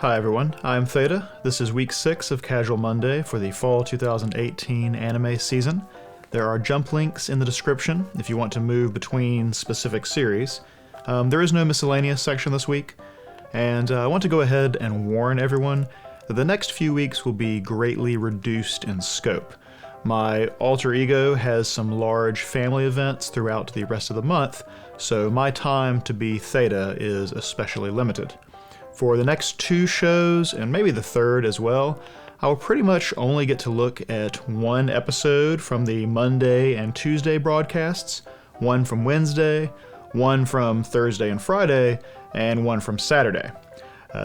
Hi everyone, I'm Theta. This is week 6 of Casual Monday for the fall 2018 anime season. There are jump links in the description if you want to move between specific series. There is no miscellaneous section this week, and I want to go ahead and warn everyone that the next few weeks will be greatly reduced in scope. My alter ego has some large family events throughout the rest of the month, so my time to be Theta is especially limited. For the next 2 shows, and maybe the third as well, I will pretty much only get to look at one episode from the Monday and Tuesday broadcasts, one from Wednesday, one from Thursday and Friday, and one from Saturday.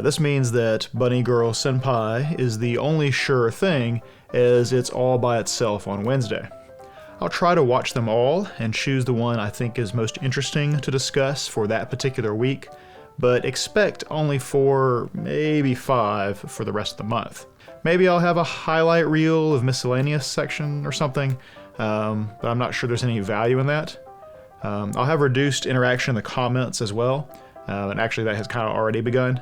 This means that Bunny Girl Senpai is the only sure thing, as it's all by itself on Wednesday. I'll try to watch them all and choose the one I think is most interesting to discuss for that particular week, but expect only 4, maybe 5 for the rest of the month. Maybe I'll have a highlight reel of miscellaneous section or something, but I'm not sure there's any value in that. I'll have reduced interaction in the comments as well, and actually that has kind of already begun.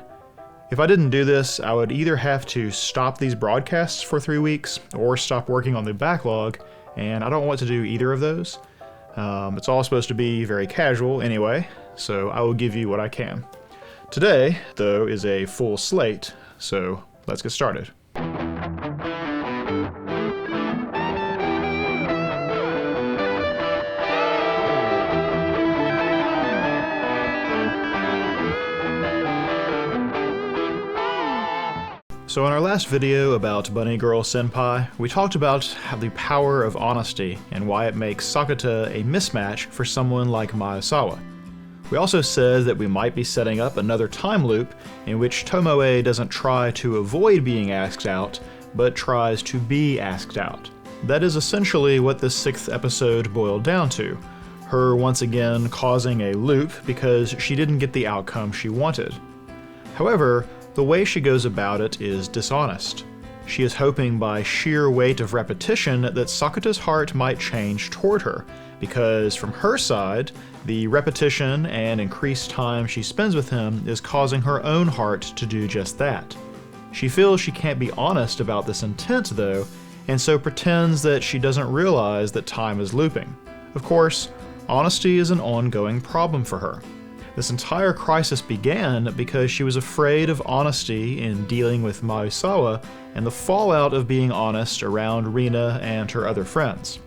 If I didn't do this, I would either have to stop these broadcasts for 3 weeks or stop working on the backlog, and I don't want to do either of those. It's all supposed to be very casual anyway, so I will give you what I can. Today, though, is a full slate, so let's get started. So in our last video about Bunny Girl Senpai, we talked about the power of honesty and why it makes Sakata a mismatch for someone like Maesawa. We also said that we might be setting up another time loop in which Tomoe doesn't try to avoid being asked out, but tries to be asked out. That is essentially what this 6th episode boiled down to, her once again causing a loop because she didn't get the outcome she wanted. However, the way she goes about it is dishonest. She is hoping by sheer weight of repetition that Sakata's heart might change toward her, because from her side, the repetition and increased time she spends with him is causing her own heart to do just that. She feels she can't be honest about this intent though, and so pretends that she doesn't realize that time is looping. Of course, honesty is an ongoing problem for her. This entire crisis began because she was afraid of honesty in dealing with Maesawa and the fallout of being honest around Rina and her other friends.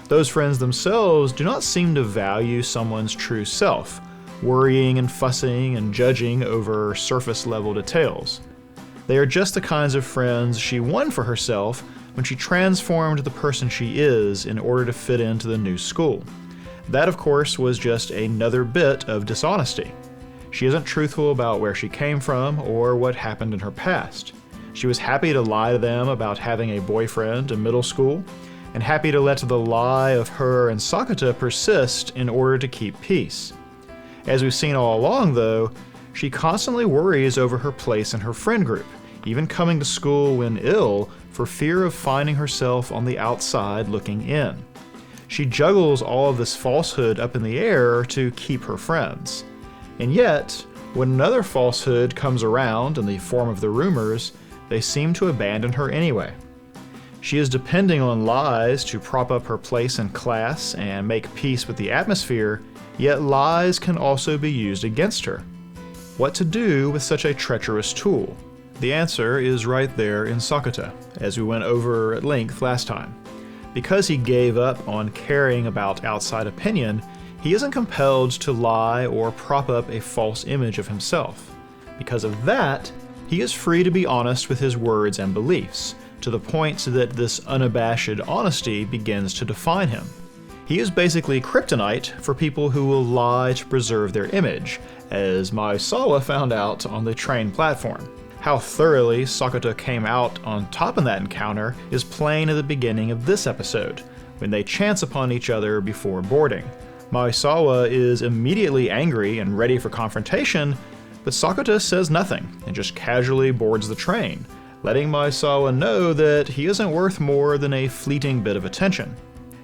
Those friends themselves do not seem to value someone's true self, worrying and fussing and judging over surface-level details. They are just the kinds of friends she won for herself when she transformed the person she is in order to fit into the new school. That, of course, was just another bit of dishonesty. She isn't truthful about where she came from or what happened in her past. She was happy to lie to them about having a boyfriend in middle school, and happy to let the lie of her and Sakata persist in order to keep peace. As we've seen all along, though, she constantly worries over her place in her friend group, even coming to school when ill for fear of finding herself on the outside looking in. She juggles all of this falsehood up in the air to keep her friends. And yet, when another falsehood comes around in the form of the rumors, they seem to abandon her anyway. She is depending on lies to prop up her place in class and make peace with the atmosphere, yet lies can also be used against her. What to do with such a treacherous tool? The answer is right there in Sakata, as we went over at length last time. Because he gave up on caring about outside opinion, he isn't compelled to lie or prop up a false image of himself. Because of that, he is free to be honest with his words and beliefs, to the point that this unabashed honesty begins to define him. He is basically kryptonite for people who will lie to preserve their image, as Maesawa found out on the train platform. How thoroughly Sakata came out on top in that encounter is plain at the beginning of this episode, when they chance upon each other before boarding. Maesawa is immediately angry and ready for confrontation, but Sakata says nothing and just casually boards the train, letting Maesawa know that he isn't worth more than a fleeting bit of attention.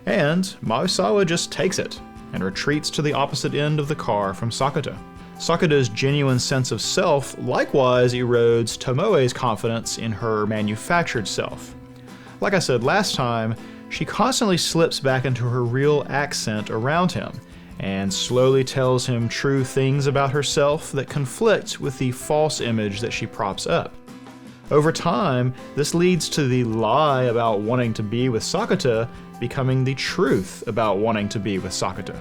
And Maesawa just takes it and retreats to the opposite end of the car from Sakata. Sakata's genuine sense of self likewise erodes Tomoe's confidence in her manufactured self. Like I said last time, she constantly slips back into her real accent around him, and slowly tells him true things about herself that conflict with the false image that she props up. Over time, this leads to the lie about wanting to be with Sakata becoming the truth about wanting to be with Sakata.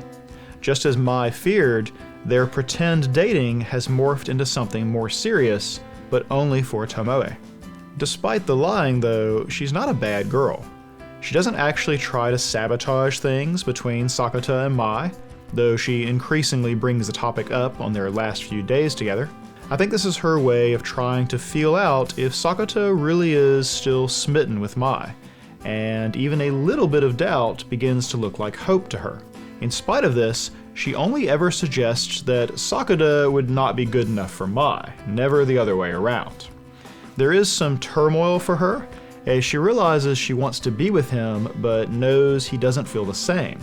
Just as Mai feared, their pretend dating has morphed into something more serious, but only for Tomoe. Despite the lying though, she's not a bad girl. She doesn't actually try to sabotage things between Sakata and Mai, though she increasingly brings the topic up on their last few days together. I think this is her way of trying to feel out if Sakata really is still smitten with Mai, and even a little bit of doubt begins to look like hope to her. In spite of this, she only ever suggests that Sakata would not be good enough for Mai, never the other way around. There is some turmoil for her, as she realizes she wants to be with him but knows he doesn't feel the same.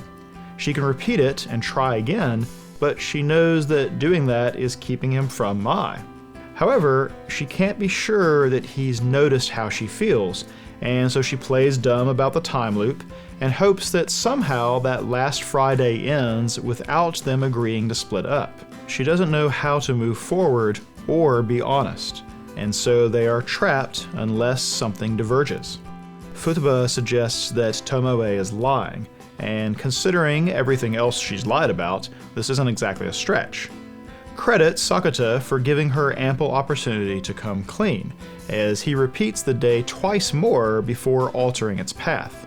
She can repeat it and try again, but she knows that doing that is keeping him from Mai. However, she can't be sure that he's noticed how she feels, and so she plays dumb about the time loop and hopes that somehow that last Friday ends without them agreeing to split up. She doesn't know how to move forward or be honest, and so they are trapped unless something diverges. Futaba suggests that Tomoe is lying, and considering everything else she's lied about, this isn't exactly a stretch. Credit Sakata for giving her ample opportunity to come clean, as he repeats the day twice more before altering its path.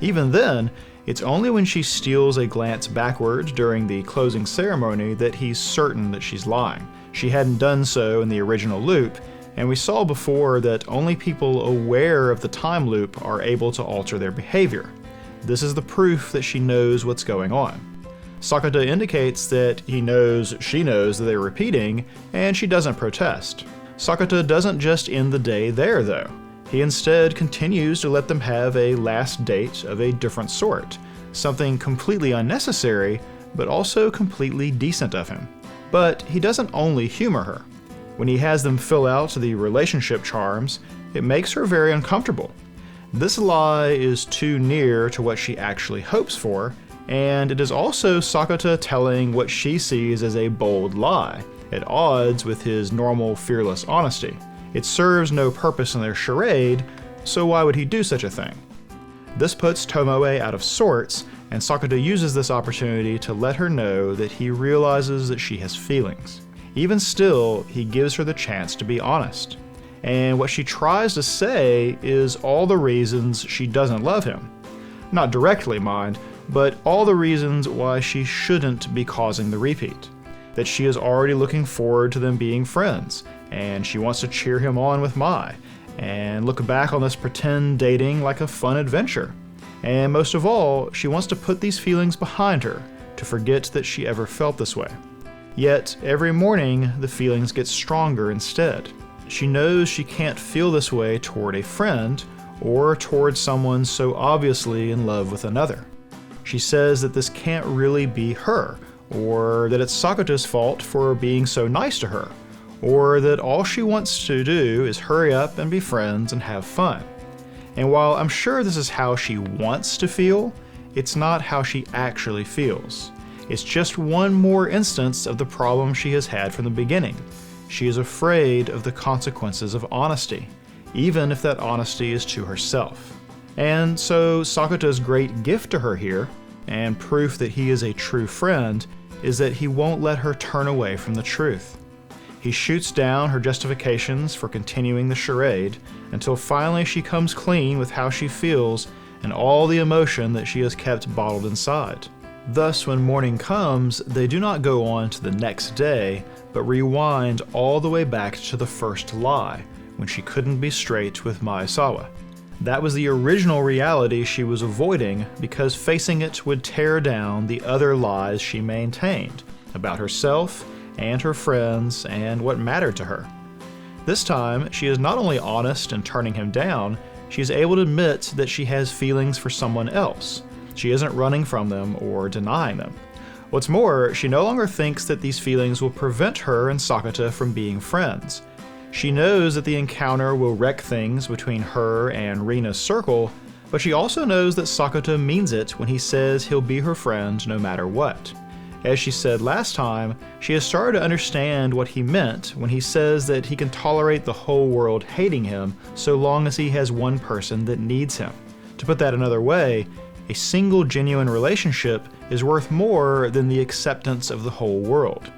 Even then, it's only when she steals a glance backwards during the closing ceremony that he's certain that she's lying. She hadn't done so in the original loop, and we saw before that only people aware of the time loop are able to alter their behavior. This is the proof that she knows what's going on. Sakata indicates that she knows that they're repeating, and she doesn't protest. Sakata doesn't just end the day there, though. He instead continues to let them have a last date of a different sort, something completely unnecessary, but also completely decent of him. But he doesn't only humor her. When he has them fill out the relationship charms, it makes her very uncomfortable. This lie is too near to what she actually hopes for, and it is also Sakata telling what she sees as a bold lie, at odds with his normal fearless honesty. It serves no purpose in their charade, so why would he do such a thing? This puts Tomoe out of sorts, and Sakata uses this opportunity to let her know that he realizes that she has feelings. Even still, he gives her the chance to be honest. And what she tries to say is all the reasons she doesn't love him. Not directly, mind, but all the reasons why she shouldn't be causing the repeat. That she is already looking forward to them being friends, and she wants to cheer him on with Mai, and look back on this pretend dating like a fun adventure. And most of all, she wants to put these feelings behind her, to forget that she ever felt this way. Yet, every morning, the feelings get stronger instead. She knows she can't feel this way toward a friend, or toward someone so obviously in love with another. She says that this can't really be her, or that it's Sakata's fault for being so nice to her, or that all she wants to do is hurry up and be friends and have fun. And while I'm sure this is how she wants to feel, it's not how she actually feels. It's just one more instance of the problem she has had from the beginning. She is afraid of the consequences of honesty, even if that honesty is to herself. And so Sakata's great gift to her here, and proof that he is a true friend, is that he won't let her turn away from the truth. He shoots down her justifications for continuing the charade until finally she comes clean with how she feels and all the emotion that she has kept bottled inside. Thus, when morning comes, they do not go on to the next day, but rewind all the way back to the first lie, when she couldn't be straight with Maesawa. That was the original reality she was avoiding because facing it would tear down the other lies she maintained about herself and her friends and what mattered to her. This time, she is not only honest in turning him down, she is able to admit that she has feelings for someone else. She isn't running from them or denying them. What's more, she no longer thinks that these feelings will prevent her and Sakata from being friends. She knows that the encounter will wreck things between her and Rina's circle, but she also knows that Sakata means it when he says he'll be her friend no matter what. As she said last time, she has started to understand what he meant when he says that he can tolerate the whole world hating him so long as he has one person that needs him. To put that another way, a single genuine relationship is worth more than the acceptance of the whole world.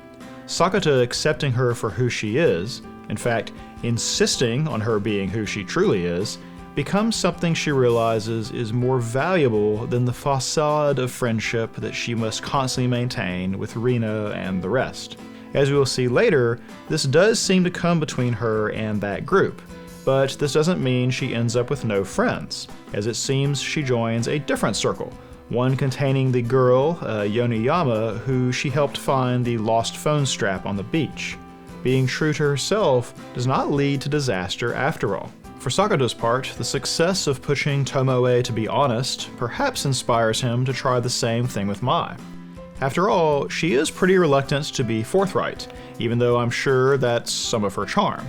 Sakata accepting her for who she is, in fact, insisting on her being who she truly is, becomes something she realizes is more valuable than the facade of friendship that she must constantly maintain with Rina and the rest. As we will see later, this does seem to come between her and that group, but this doesn't mean she ends up with no friends, as it seems she joins a different circle, one containing the girl, Yoniyama, who she helped find the lost phone strap on the beach. Being true to herself does not lead to disaster after all. For Sakata's part, the success of pushing Tomoe to be honest perhaps inspires him to try the same thing with Mai. After all, she is pretty reluctant to be forthright, even though I'm sure that's some of her charm.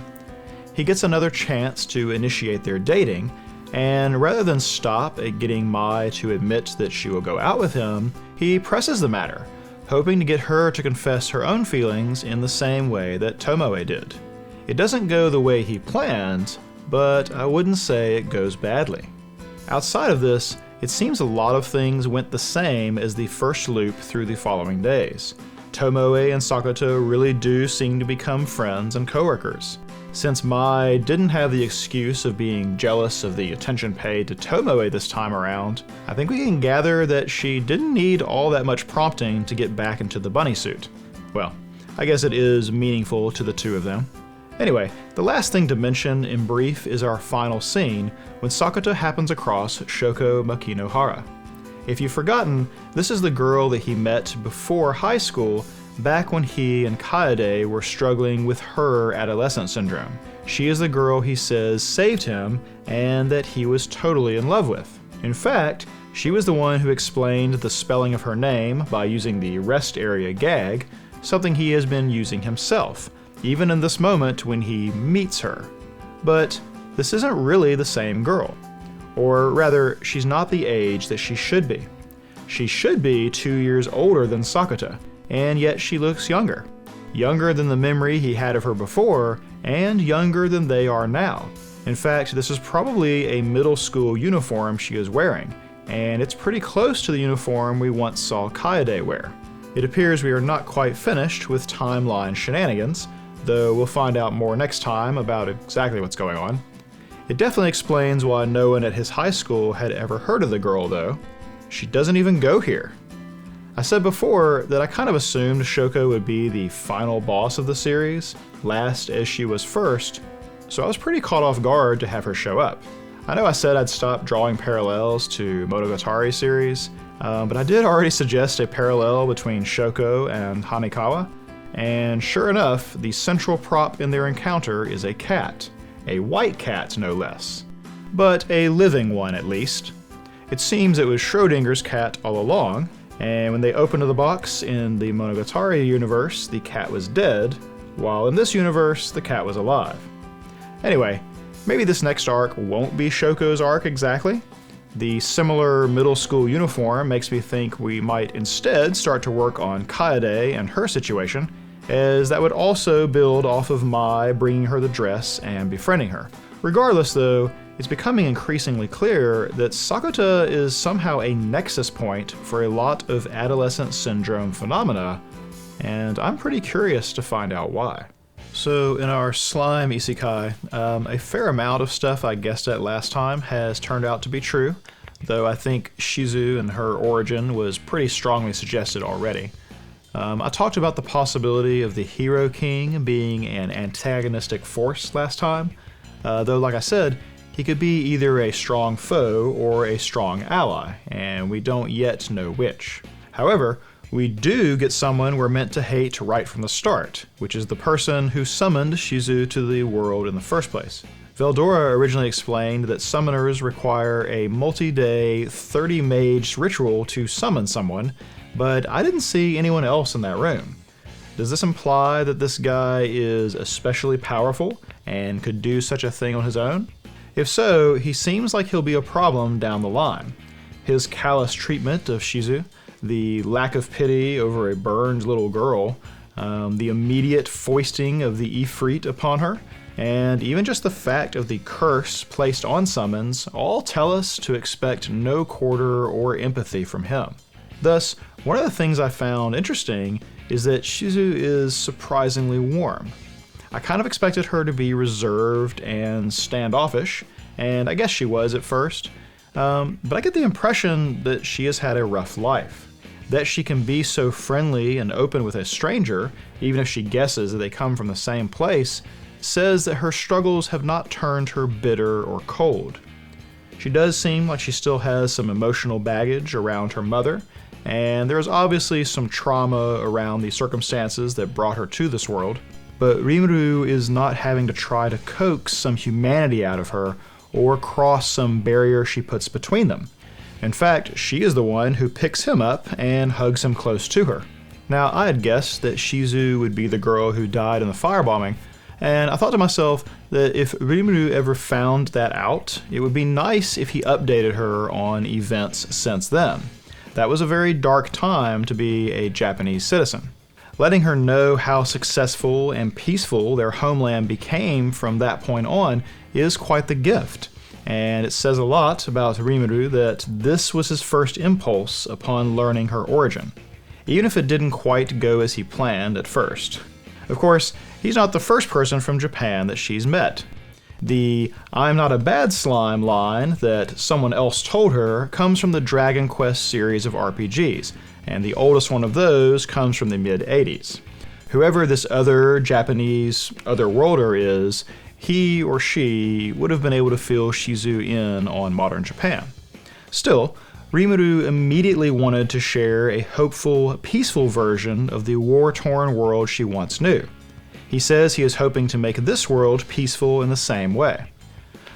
He gets another chance to initiate their dating, and rather than stop at getting Mai to admit that she will go out with him, he presses the matter, hoping to get her to confess her own feelings in the same way that Tomoe did. It doesn't go the way he planned, but I wouldn't say it goes badly. Outside of this, it seems a lot of things went the same as the first loop through the following days. Tomoe and Sakata really do seem to become friends and coworkers. Since Mai didn't have the excuse of being jealous of the attention paid to Tomoe this time around, I think we can gather that she didn't need all that much prompting to get back into the bunny suit. Well, I guess it is meaningful to the two of them. Anyway, the last thing to mention in brief is our final scene when Sakata happens across Shoko Makinohara. If you've forgotten, this is the girl that he met before high school, back when he and Kaede were struggling with her adolescent syndrome. She is the girl he says saved him and that he was totally in love with. In fact, she was the one who explained the spelling of her name by using the rest area gag, something he has been using himself, even in this moment when he meets her. But this isn't really the same girl. Or rather, she's not the age that she should be. She should be 2 years older than Sakata, and yet she looks younger. Younger than the memory he had of her before, and younger than they are now. In fact, this is probably a middle school uniform she is wearing, and it's pretty close to the uniform we once saw Kaede wear. It appears we are not quite finished with timeline shenanigans, though we'll find out more next time about exactly what's going on. It definitely explains why no one at his high school had ever heard of the girl, though. She doesn't even go here. I said before that I kind of assumed Shoko would be the final boss of the series, last as she was first, so I was pretty caught off guard to have her show up. I know I said I'd stop drawing parallels to Monogatari series, but I did already suggest a parallel between Shoko and Hanekawa, and sure enough, the central prop in their encounter is a cat. A white cat, no less. But a living one, at least. It seems it was Schrodinger's cat all along, and when they opened the box in the Monogatari universe, the cat was dead, while in this universe, the cat was alive. Anyway, maybe this next arc won't be Shoko's arc exactly. The similar middle school uniform makes me think we might instead start to work on Kaede and her situation, as that would also build off of Mai bringing her the dress and befriending her. Regardless though, it's becoming increasingly clear that Sakata is somehow a nexus point for a lot of adolescent syndrome phenomena, and I'm pretty curious to find out why. So in our slime isekai, a fair amount of stuff I guessed at last time has turned out to be true, though I think Shizu and her origin was pretty strongly suggested already. I talked about the possibility of the Hero King being an antagonistic force last time, though like I said, he could be either a strong foe or a strong ally, and we don't yet know which. However, we do get someone we're meant to hate right from the start, which is the person who summoned Shizu to the world in the first place. Veldora originally explained that summoners require a multi-day, 30-mage ritual to summon someone, but I didn't see anyone else in that room. Does this imply that this guy is especially powerful and could do such a thing on his own? If so, he seems like he'll be a problem down the line. His callous treatment of Shizu, the lack of pity over a burned little girl, the immediate foisting of the Ifrit upon her, and even just the fact of the curse placed on summons all tell us to expect no quarter or empathy from him. Thus, one of the things I found interesting is that Shizu is surprisingly warm. I kind of expected her to be reserved and standoffish, and I guess she was at first, but I get the impression that she has had a rough life. That she can be so friendly and open with a stranger, even if she guesses that they come from the same place, says that her struggles have not turned her bitter or cold. She does seem like she still has some emotional baggage around her mother, and there is obviously some trauma around the circumstances that brought her to this world, but Rimuru is not having to try to coax some humanity out of her or cross some barrier she puts between them. In fact, she is the one who picks him up and hugs him close to her. Now, I had guessed that Shizu would be the girl who died in the firebombing, and I thought to myself that if Rimuru ever found that out, it would be nice if he updated her on events since then. That was a very dark time to be a Japanese citizen. Letting her know how successful and peaceful their homeland became from that point on is quite the gift, and it says a lot about Rimuru that this was his first impulse upon learning her origin, even if it didn't quite go as he planned at first. Of course, he's not the first person from Japan that she's met. The "I'm not a bad slime" line that someone else told her comes from the Dragon Quest series of RPGs, and the oldest one of those comes from the mid-80s. Whoever this other Japanese otherworlder is, he or she would have been able to fill Shizu in on modern Japan. Still, Rimuru immediately wanted to share a hopeful, peaceful version of the war-torn world she once knew. He says he is hoping to make this world peaceful in the same way.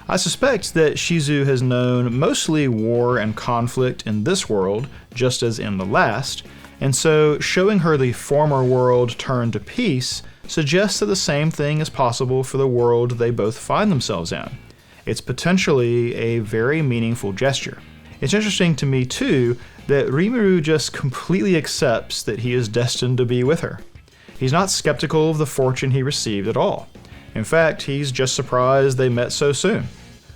I suspect that Shizu has known mostly war and conflict in this world, just as in the last, and so showing her the former world turned to peace suggests that the same thing is possible for the world they both find themselves in. It's potentially a very meaningful gesture. It's interesting to me, too, that Rimuru just completely accepts that he is destined to be with her. He's not skeptical of the fortune he received at all. In fact, he's just surprised they met so soon.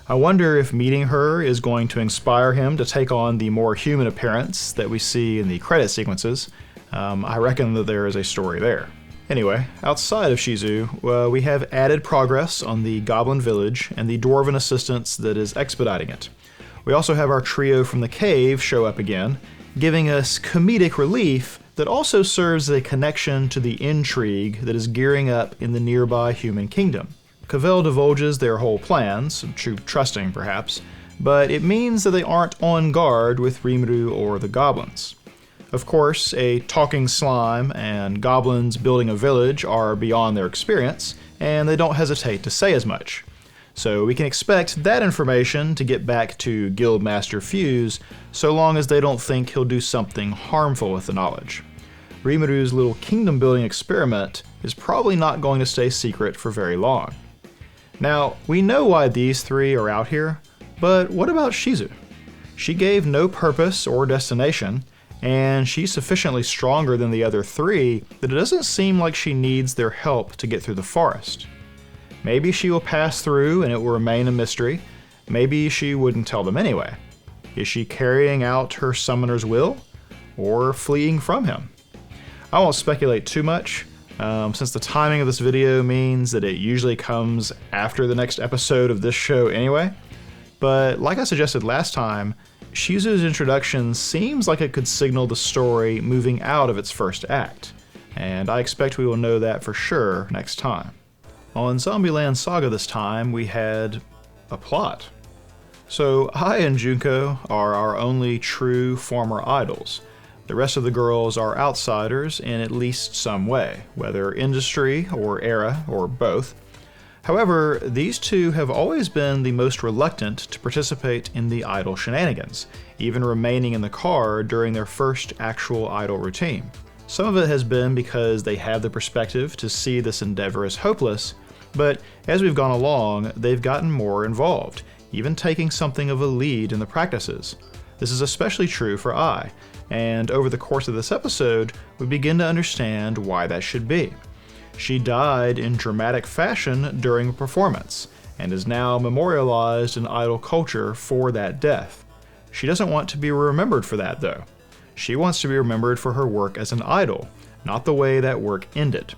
I wonder if meeting her is going to inspire him to take on the more human appearance that we see in the credit sequences. I reckon that there is a story there. Anyway, outside of Shizu, we have added progress on the Goblin Village and the Dwarven assistance that is expediting it. We also have our trio from the cave show up again, giving us comedic relief that also serves as a connection to the intrigue that is gearing up in the nearby human kingdom. Cavell divulges their whole plans, true trusting perhaps, but it means that they aren't on guard with Rimuru or the goblins. Of course, a talking slime and goblins building a village are beyond their experience, and they don't hesitate to say as much. So we can expect that information to get back to Guildmaster Fuse so long as they don't think he'll do something harmful with the knowledge. Rimuru's little kingdom building experiment is probably not going to stay secret for very long. Now, we know why these three are out here, but what about Shizu? She gave no purpose or destination, and she's sufficiently stronger than the other three that it doesn't seem like she needs their help to get through the forest. Maybe she will pass through and it will remain a mystery. Maybe she wouldn't tell them anyway. Is she carrying out her summoner's will, or fleeing from him? I won't speculate too much, since the timing of this video means that it usually comes after the next episode of this show anyway. But like I suggested last time, Shizu's introduction seems like it could signal the story moving out of its first act, and I expect we will know that for sure next time. On Zombieland Saga this time, we had a plot. So Ai and Junko are our only true former idols. The rest of the girls are outsiders in at least some way, whether industry or era or both. However, these two have always been the most reluctant to participate in the idol shenanigans, even remaining in the car during their first actual idol routine. Some of it has been because they have the perspective to see this endeavor as hopeless, but as we've gone along, they've gotten more involved, even taking something of a lead in the practices. This is especially true for Ai, and over the course of this episode, we begin to understand why that should be. She died in dramatic fashion during a performance, and is now memorialized in idol culture for that death. She doesn't want to be remembered for that, though. She wants to be remembered for her work as an idol, not the way that work ended.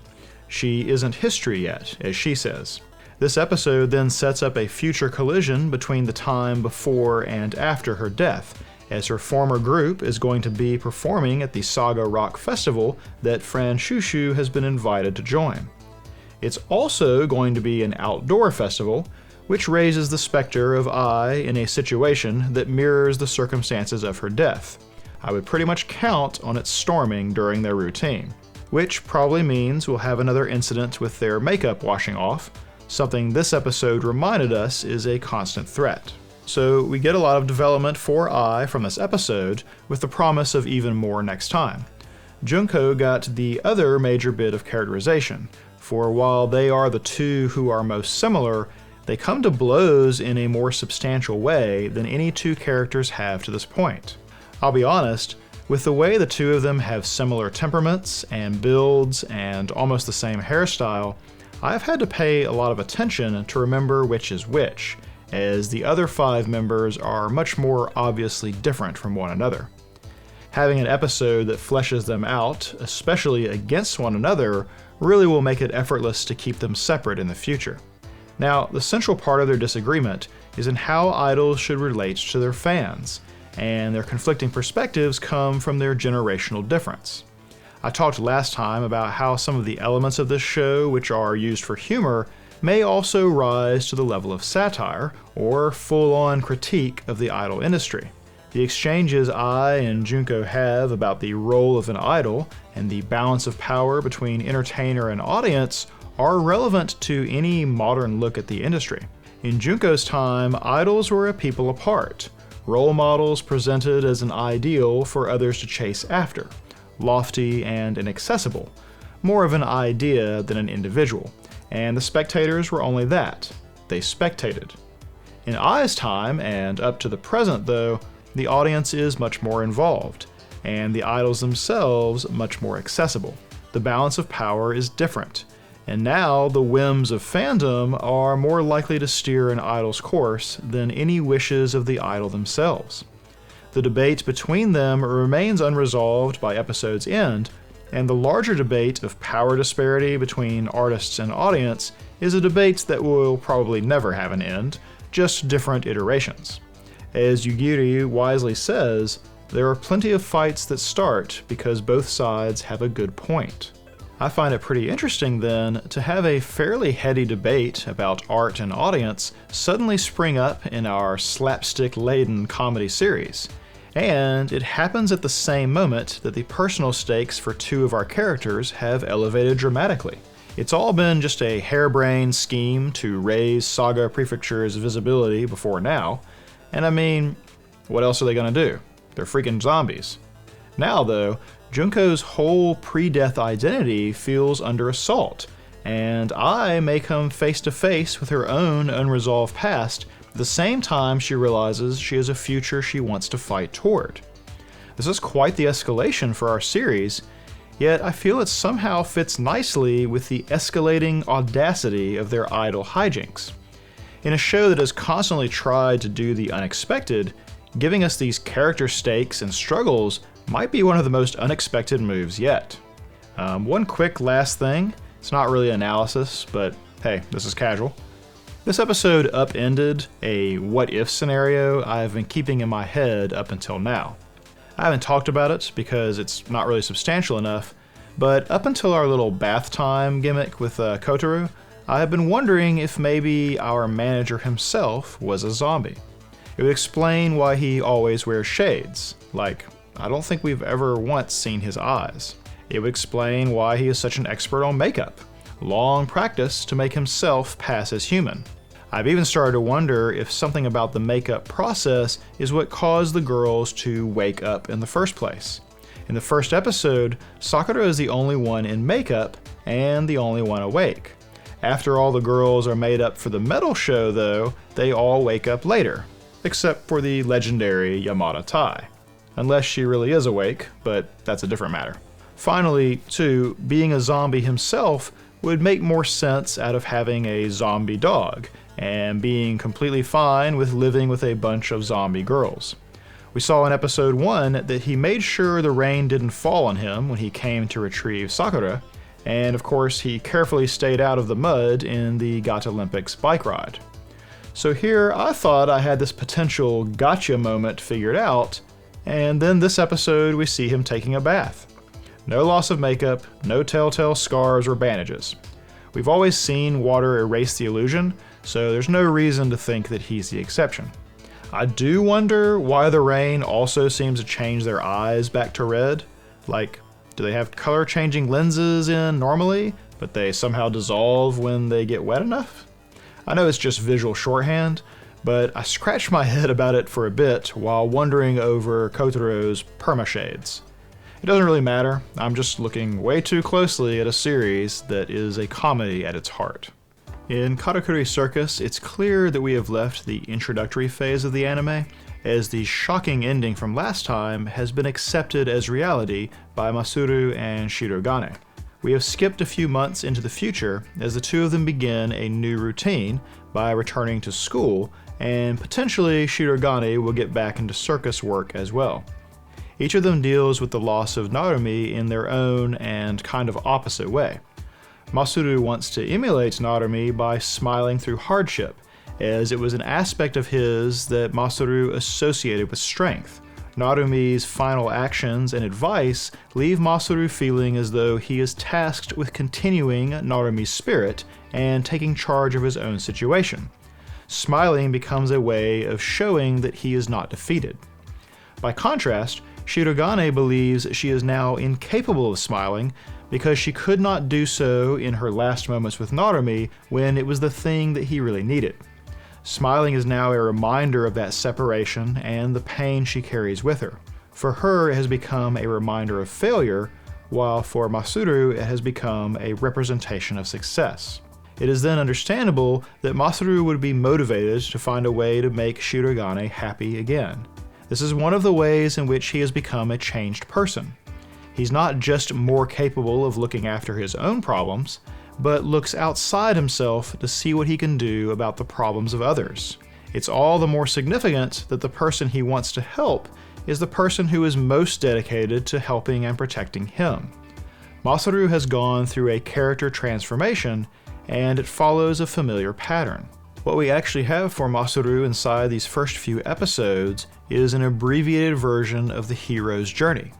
She isn't history yet, as she says. This episode then sets up a future collision between the time before and after her death, as her former group is going to be performing at the Saga Rock Festival that Fran Shushu has been invited to join. It's also going to be an outdoor festival, which raises the specter of Ai in a situation that mirrors the circumstances of her death. I would pretty much count on it storming during their routine, which probably means we'll have another incident with their makeup washing off, something this episode reminded us is a constant threat. So we get a lot of development for Ai from this episode, with the promise of even more next time. Junko got the other major bit of characterization, for while they are the two who are most similar, they come to blows in a more substantial way than any two characters have to this point. I'll be honest, with the way the two of them have similar temperaments and builds and almost the same hairstyle, I've had to pay a lot of attention to remember which is which, as the other 5 members are much more obviously different from one another. Having an episode that fleshes them out, especially against one another, really will make it effortless to keep them separate in the future. Now, the central part of their disagreement is in how idols should relate to their fans, and their conflicting perspectives come from their generational difference. I talked last time about how some of the elements of this show, which are used for humor, may also rise to the level of satire, or full-on critique of the idol industry. The exchanges Ai and Junko have about the role of an idol and the balance of power between entertainer and audience are relevant to any modern look at the industry. In Junko's time, idols were a people apart, role models presented as an ideal for others to chase after, lofty and inaccessible, more of an idea than an individual. And the spectators were only that. They spectated. In Ai's time, and up to the present though, the audience is much more involved, and the idols themselves much more accessible. The balance of power is different, and now the whims of fandom are more likely to steer an idol's course than any wishes of the idol themselves. The debate between them remains unresolved by episode's end, and the larger debate of power disparity between artists and audience is a debate that will probably never have an end, just different iterations. As Yugiri wisely says, there are plenty of fights that start because both sides have a good point. I find it pretty interesting then to have a fairly heady debate about art and audience suddenly spring up in our slapstick-laden comedy series. And it happens at the same moment that the personal stakes for 2 of our characters have elevated dramatically. It's all been just a harebrained scheme to raise Saga Prefecture's visibility before now, and I mean, what else are they gonna do? They're freaking zombies. Now though, Junko's whole pre-death identity feels under assault, and Ai may come face to face with her own unresolved past at the same time she realizes she has a future she wants to fight toward. This is quite the escalation for our series, yet I feel it somehow fits nicely with the escalating audacity of their idol hijinks. In a show that has constantly tried to do the unexpected, giving us these character stakes and struggles might be one of the most unexpected moves yet. One quick last thing, it's not really analysis, but hey, this is casual. This episode upended a what-if scenario I've been keeping in my head up until now. I haven't talked about it because it's not really substantial enough, but up until our little bath time gimmick with Kotaro, I have been wondering if maybe our manager himself was a zombie. It would explain why he always wears shades, like I don't think we've ever once seen his eyes. It would explain why he is such an expert on makeup, long practice to make himself pass as human. I've even started to wonder if something about the makeup process is what caused the girls to wake up in the first place. In the first episode, Sakura is the only one in makeup and the only one awake. After all the girls are made up for the medal show though, they all wake up later, except for the legendary Yamada Tai. Unless she really is awake, but that's a different matter. Finally, too, being a zombie himself would make more sense out of having a zombie dog, and being completely fine with living with a bunch of zombie girls. We saw in episode 1 that he made sure the rain didn't fall on him when he came to retrieve Sakura, and of course he carefully stayed out of the mud in the Gata Olympics bike ride. So here I thought I had this potential gotcha moment figured out, and then this episode we see him taking a bath. No loss of makeup, no telltale scars or bandages. We've always seen water erase the illusion, so there's no reason to think that he's the exception. I do wonder why the rain also seems to change their eyes back to red. Like, do they have color changing lenses in normally, but they somehow dissolve when they get wet enough? I know it's just visual shorthand, but I scratched my head about it for a bit while wondering over Kotaro's perma-shades. It doesn't really matter, I'm just looking way too closely at a series that is a comedy at its heart. In Karakuri Circus, it's clear that we have left the introductory phase of the anime, as the shocking ending from last time has been accepted as reality by Masaru and Shirogane. We have skipped a few months into the future as the two of them begin a new routine by returning to school, and potentially Shirogane will get back into circus work as well. Each of them deals with the loss of Narumi in their own and kind of opposite way. Masaru wants to emulate Narumi by smiling through hardship, as it was an aspect of his that Masaru associated with strength. Narumi's final actions and advice leave Masaru feeling as though he is tasked with continuing Narumi's spirit and taking charge of his own situation. Smiling becomes a way of showing that he is not defeated. By contrast, Shirogane believes she is now incapable of smiling because she could not do so in her last moments with Narumi when it was the thing that he really needed. Smiling is now a reminder of that separation and the pain she carries with her. For her, it has become a reminder of failure, while for Masaru, it has become a representation of success. It is then understandable that Masaru would be motivated to find a way to make Shirogane happy again. This is one of the ways in which he has become a changed person. He's not just more capable of looking after his own problems, but looks outside himself to see what he can do about the problems of others. It's all the more significant that the person he wants to help is the person who is most dedicated to helping and protecting him. Masaru has gone through a character transformation, and it follows a familiar pattern. What we actually have for Masaru inside these first few episodes is an abbreviated version of the hero's journey.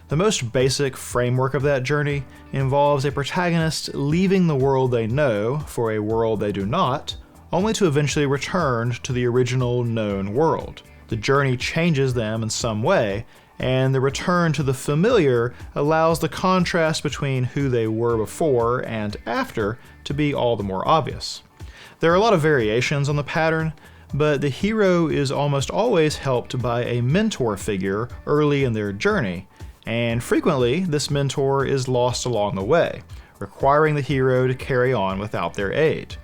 The most basic framework of that journey involves a protagonist leaving the world they know for a world they do not, only to eventually return to the original known world. The journey changes them in some way, and the return to the familiar allows the contrast between who they were before and after to be all the more obvious. There are a lot of variations on the pattern, but the hero is almost always helped by a mentor figure early in their journey, and frequently this mentor is lost along the way, requiring the hero to carry on without their aid.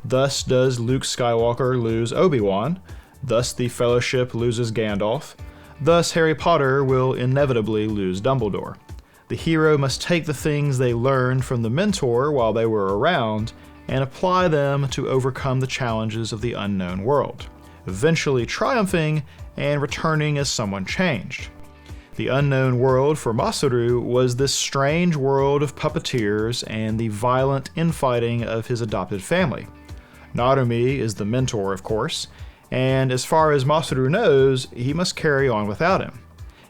Thus does Luke Skywalker lose Obi-Wan, thus the Fellowship loses Gandalf, thus Harry Potter will inevitably lose Dumbledore. The hero must take the things they learned from the mentor while they were around and apply them to overcome the challenges of the unknown world, eventually triumphing and returning as someone changed. The unknown world for Masaru was this strange world of puppeteers and the violent infighting of his adopted family. Narumi is the mentor, of course, and as far as Masaru knows, he must carry on without him.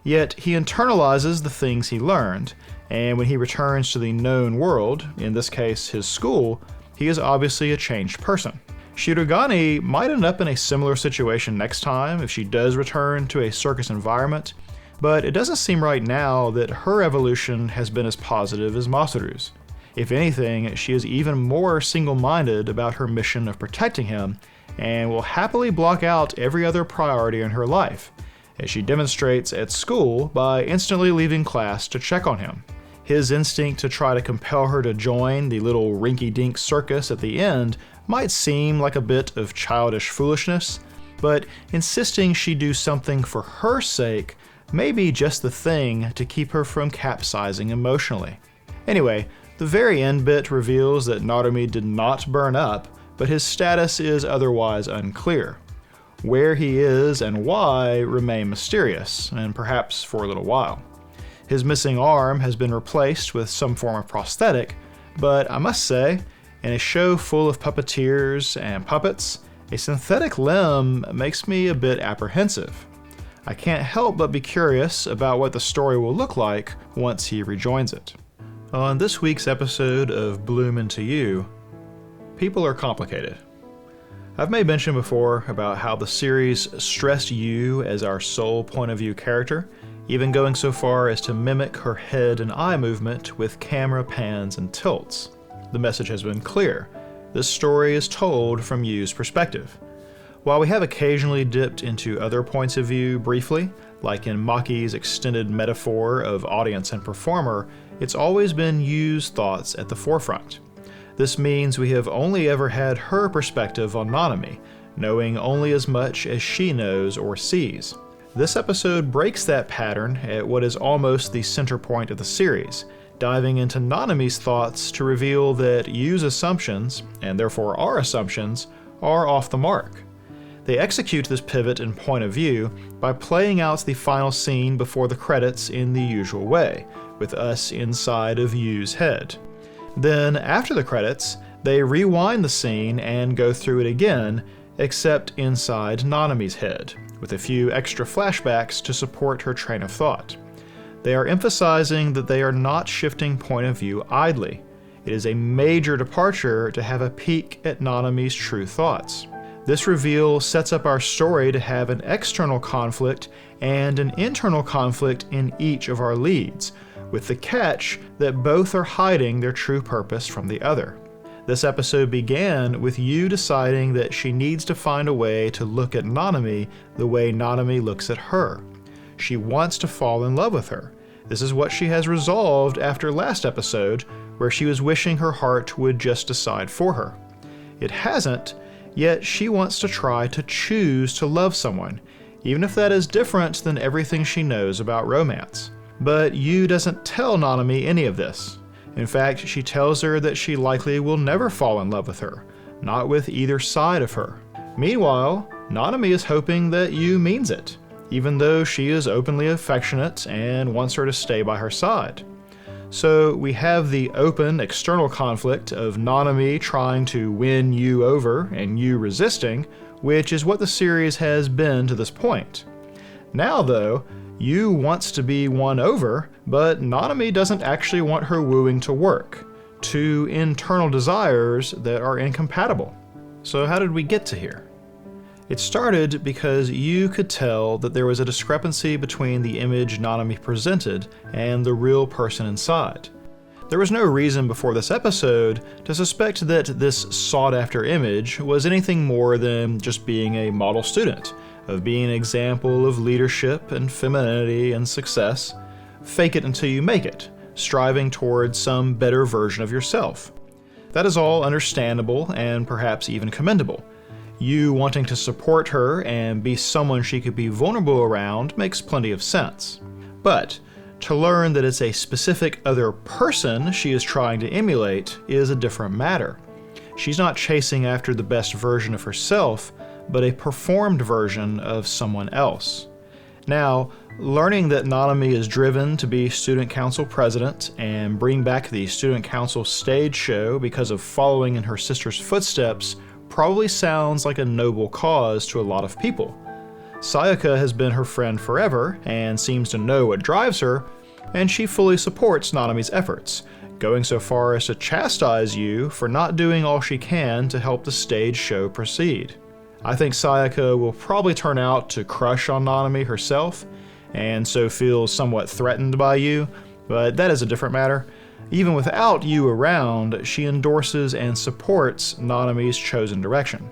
Yet he internalizes the things he learned, and when he returns to the known world, in this case his school, he is obviously a changed person. Shirogane might end up in a similar situation next time if she does return to a circus environment, but it doesn't seem right now that her evolution has been as positive as Masaru's. If anything, she is even more single-minded about her mission of protecting him, and will happily block out every other priority in her life, as she demonstrates at school by instantly leaving class to check on him. His instinct to try to compel her to join the little rinky-dink circus at the end might seem like a bit of childish foolishness, but insisting she do something for her sake may be just the thing to keep her from capsizing emotionally. Anyway, the very end bit reveals that Narumi did not burn up, but his status is otherwise unclear. Where he is and why remain mysterious, and perhaps for a little while. His missing arm has been replaced with some form of prosthetic, but I must say, in a show full of puppeteers and puppets, a synthetic limb makes me a bit apprehensive. I can't help but be curious about what the story will look like once he rejoins it. On this week's episode of Bloom Into You, people are complicated. I've made mention before about how the series stressed you as our sole point of view character, even going so far as to mimic her head and eye movement with camera pans and tilts. The message has been clear. This story is told from Yu's perspective. While we have occasionally dipped into other points of view briefly, like in Maki's extended metaphor of audience and performer, it's always been Yu's thoughts at the forefront. This means we have only ever had her perspective on Nanami, knowing only as much as she knows or sees. This episode breaks that pattern at what is almost the center point of the series, diving into Nanami's thoughts to reveal that Yu's assumptions, and therefore our assumptions, are off the mark. They execute this pivot in point of view by playing out the final scene before the credits in the usual way, with us inside of Yu's head. Then, after the credits, they rewind the scene and go through it again, except inside Nanami's head, with a few extra flashbacks to support her train of thought. They are emphasizing that they are not shifting point of view idly. It is a major departure to have a peek at Nanami's true thoughts. This reveal sets up our story to have an external conflict and an internal conflict in each of our leads, with the catch that both are hiding their true purpose from the other. This episode began with Yu deciding that she needs to find a way to look at Nanami the way Nanami looks at her. She wants to fall in love with her. This is what she has resolved after last episode, where she was wishing her heart would just decide for her. It hasn't, yet she wants to try to choose to love someone, even if that is different than everything she knows about romance. But Yu doesn't tell Nanami any of this. In fact, she tells her that she likely will never fall in love with her, not with either side of her. Meanwhile, Nanami is hoping that Yu means it, even though she is openly affectionate and wants her to stay by her side. So we have the open external conflict of Nanami trying to win Yu over and Yu resisting, which is what the series has been to this point. Now though, Yu wants to be won over, but Nanami doesn't actually want her wooing to work. Two internal desires that are incompatible. So how did we get to here? It started because Yu could tell that there was a discrepancy between the image Nanami presented and the real person inside. There was no reason before this episode to suspect that this sought-after image was anything more than just being a model student, of being an example of leadership and femininity and success. Fake it until you make it, striving towards some better version of yourself. That is all understandable and perhaps even commendable. You wanting to support her and be someone she could be vulnerable around makes plenty of sense. But to learn that it's a specific other person she is trying to emulate is a different matter. She's not chasing after the best version of herself, but a performed version of someone else. Now, learning that Nanami is driven to be student council president and bring back the student council stage show because of following in her sister's footsteps probably sounds like a noble cause to a lot of people. Sayaka has been her friend forever and seems to know what drives her, and she fully supports Nanami's efforts, going so far as to chastise Yu for not doing all she can to help the stage show proceed. I think Sayaka will probably turn out to crush on Nanami herself, and so feel somewhat threatened by Yu, but that is a different matter. Even without you around, she endorses and supports Nanami's chosen direction.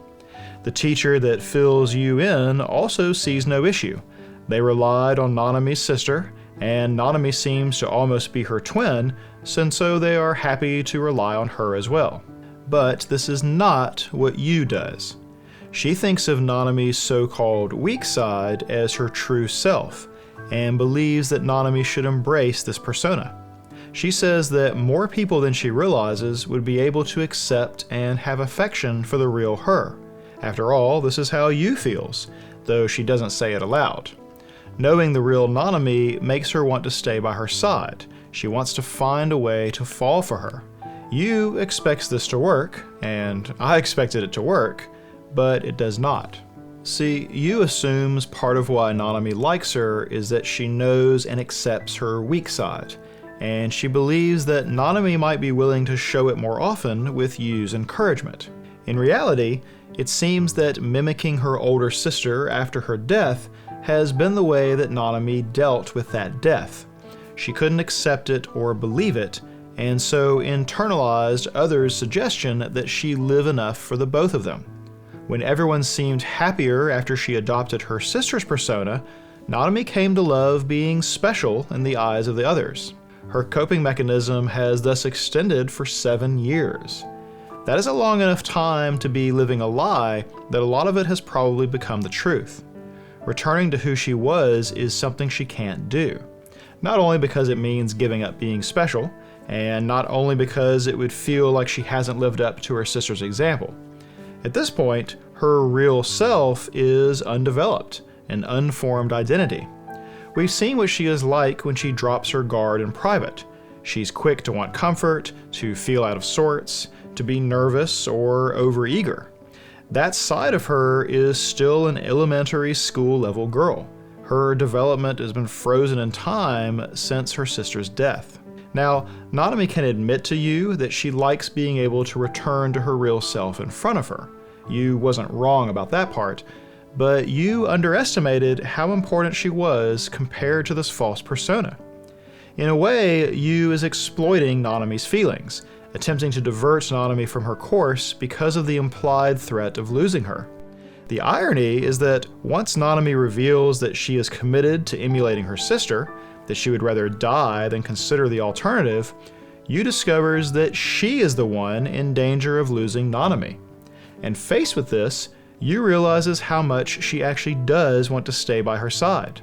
The teacher that fills you in also sees no issue. They relied on Nanami's sister, and Nanami seems to almost be her twin, and so they are happy to rely on her as well. But this is not what Yu does. She thinks of Nanami's so-called weak side as her true self, and believes that Nanami should embrace this persona. She says that more people than she realizes would be able to accept and have affection for the real her. After all, this is how Yu feels, though she doesn't say it aloud. Knowing the real Nanami makes her want to stay by her side. She wants to find a way to fall for her. Yu expects this to work, and I expected it to work, but it does not. See, Yu assumes part of why Nanami likes her is that she knows and accepts her weak side, and she believes that Nanami might be willing to show it more often with Yu's encouragement. In reality, it seems that mimicking her older sister after her death has been the way that Nanami dealt with that death. She couldn't accept it or believe it, and so internalized others' suggestion that she live enough for the both of them. When everyone seemed happier after she adopted her sister's persona, Nanami came to love being special in the eyes of the others. Her coping mechanism has thus extended for 7 years. That is a long enough time to be living a lie that a lot of it has probably become the truth. Returning to who she was is something she can't do. Not only because it means giving up being special, and not only because it would feel like she hasn't lived up to her sister's example. At this point, her real self is undeveloped, an unformed identity. We've seen what she is like when she drops her guard in private. She's quick to want comfort, to feel out of sorts, to be nervous or overeager. That side of her is still an elementary school level girl. Her development has been frozen in time since her sister's death. Now, Nanami can admit to you that she likes being able to return to her real self in front of her. Yu wasn't wrong about that part, but Yu underestimated how important she was compared to this false persona. In a way, Yu is exploiting Nanami's feelings, attempting to divert Nanami from her course because of the implied threat of losing her. The irony is that once Nanami reveals that she is committed to emulating her sister, that she would rather die than consider the alternative, Yu discovers that she is the one in danger of losing Nanami. And faced with this, Yu realizes how much she actually does want to stay by her side.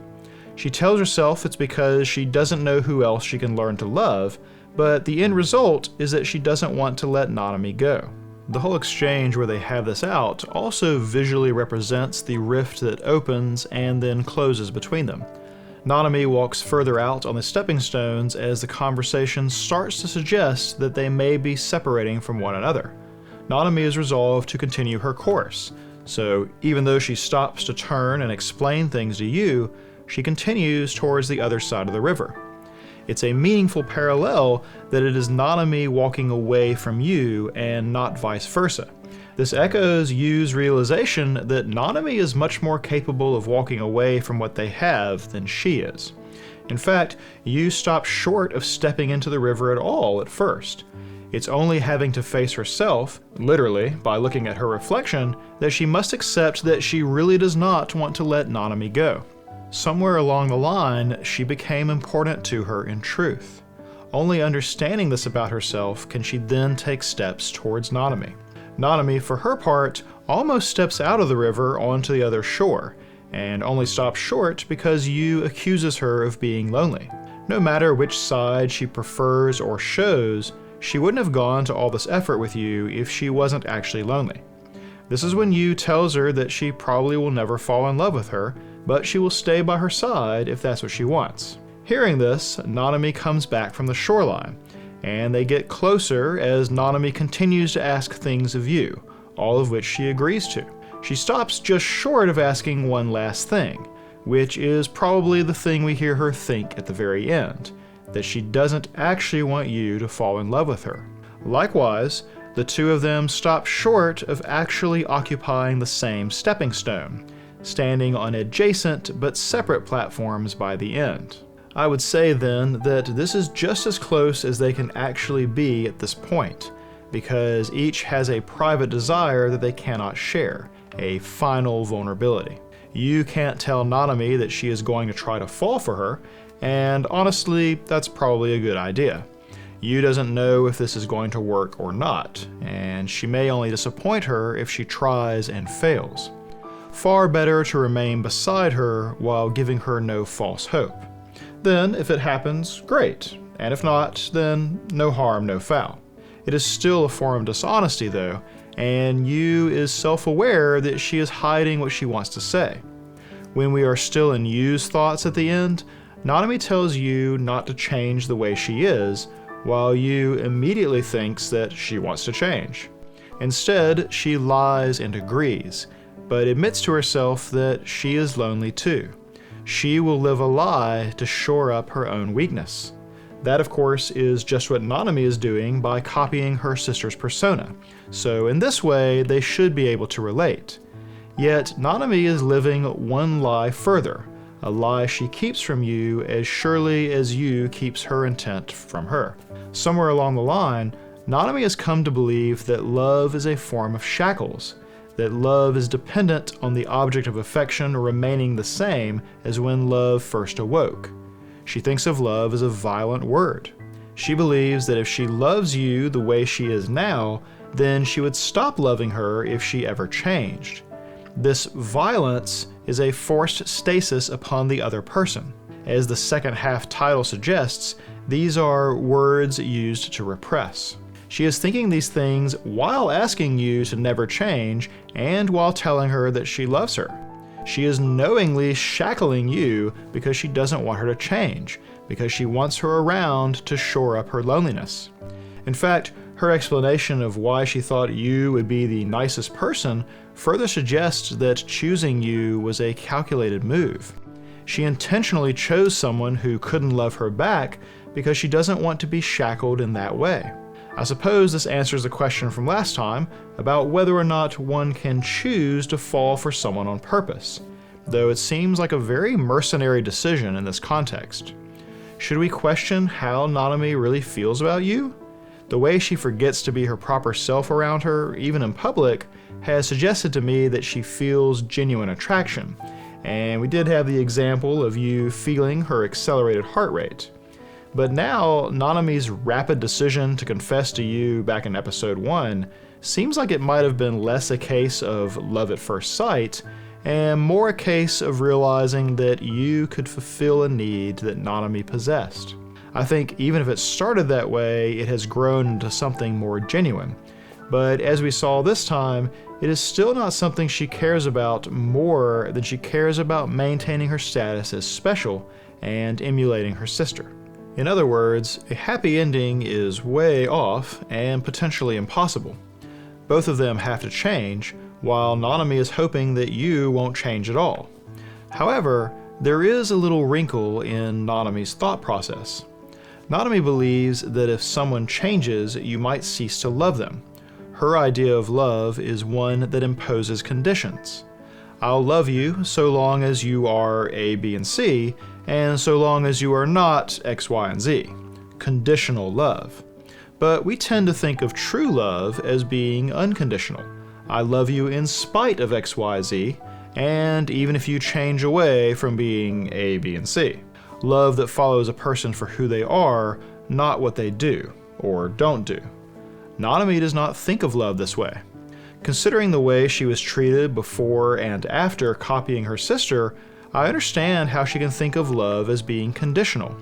She tells herself it's because she doesn't know who else she can learn to love, but the end result is that she doesn't want to let Nanami go. The whole exchange where they have this out also visually represents the rift that opens and then closes between them. Nanami walks further out on the stepping stones as the conversation starts to suggest that they may be separating from one another. Nanami is resolved to continue her course, so even though she stops to turn and explain things to Yu, she continues towards the other side of the river. It's a meaningful parallel that it is Nanami walking away from Yu and not vice versa. This echoes Yu's realization that Nanami is much more capable of walking away from what they have than she is. In fact, Yu stops short of stepping into the river at all at first. It's only having to face herself, literally by looking at her reflection, that she must accept that she really does not want to let Nanami go. Somewhere along the line, she became important to her in truth. Only understanding this about herself can she then take steps towards Nanami. Nanami, for her part, almost steps out of the river onto the other shore, and only stops short because Yu accuses her of being lonely. No matter which side she prefers or shows, she wouldn't have gone to all this effort with Yu if she wasn't actually lonely. This is when Yu tells her that she probably will never fall in love with her, but she will stay by her side if that's what she wants. Hearing this, Nanami comes back from the shoreline, and they get closer as Nanami continues to ask things of Yu, all of which she agrees to. She stops just short of asking one last thing, which is probably the thing we hear her think at the very end, that she doesn't actually want Yu to fall in love with her. Likewise, the two of them stop short of actually occupying the same stepping stone, standing on adjacent but separate platforms by the end. I would say then that this is just as close as they can actually be at this point, because each has a private desire that they cannot share, a final vulnerability. You can't tell Nanami that she is going to try to fall for her, and honestly, that's probably a good idea. Yu doesn't know if this is going to work or not, and she may only disappoint her if she tries and fails. Far better to remain beside her while giving her no false hope. Then, if it happens, great, and if not, then no harm, no foul. It is still a form of dishonesty though, and Yu is self-aware that she is hiding what she wants to say. When we are still in Yu's thoughts at the end, Nanami tells Yu not to change the way she is, while Yu immediately thinks that she wants to change. Instead, she lies and agrees, but admits to herself that she is lonely too. She will live a lie to shore up her own weakness. That, of course, is just what Nanami is doing by copying her sister's persona, so in this way they should be able to relate. Yet Nanami is living one lie further, a lie she keeps from Yu as surely as Yu keeps her intent from her. Somewhere along the line, Nanami has come to believe that love is a form of shackles, that love is dependent on the object of affection remaining the same as when love first awoke. She thinks of love as a violent word. She believes that if she loves Yu the way she is now, then she would stop loving her if she ever changed. This violence is a forced stasis upon the other person. As the second half title suggests, these are words used to repress. She is thinking these things while asking Yu to never change and while telling her that she loves her. She is knowingly shackling Yu because she doesn't want her to change, because she wants her around to shore up her loneliness. In fact, her explanation of why she thought Yu would be the nicest person further suggests that choosing Yu was a calculated move. She intentionally chose someone who couldn't love her back because she doesn't want to be shackled in that way. I suppose this answers the question from last time about whether or not one can choose to fall for someone on purpose, though it seems like a very mercenary decision in this context. Should we question how Nanami really feels about Yu? The way she forgets to be her proper self around her, even in public, has suggested to me that she feels genuine attraction, and we did have the example of Yu feeling her accelerated heart rate. But now, Nanami's rapid decision to confess to Yu back in episode 1 seems like it might have been less a case of love at first sight, and more a case of realizing that Yu could fulfill a need that Nanami possessed. I think even if it started that way, it has grown into something more genuine. But as we saw this time, it is still not something she cares about more than she cares about maintaining her status as special and emulating her sister. In other words, a happy ending is way off and potentially impossible. Both of them have to change, while Nanami is hoping that Yu won't change at all. However, there is a little wrinkle in Nanami's thought process. Nanami believes that if someone changes, you might cease to love them. Her idea of love is one that imposes conditions. I'll love you so long as you are A, B, and C, and so long as you are not X, Y, and Z. Conditional love. But we tend to think of true love as being unconditional. I love you in spite of X, Y, Z, and even if you change away from being A, B, and C. Love that follows a person for who they are, not what they do, or don't do. Nanami does not think of love this way. Considering the way she was treated before and after copying her sister, I understand how she can think of love as being conditional.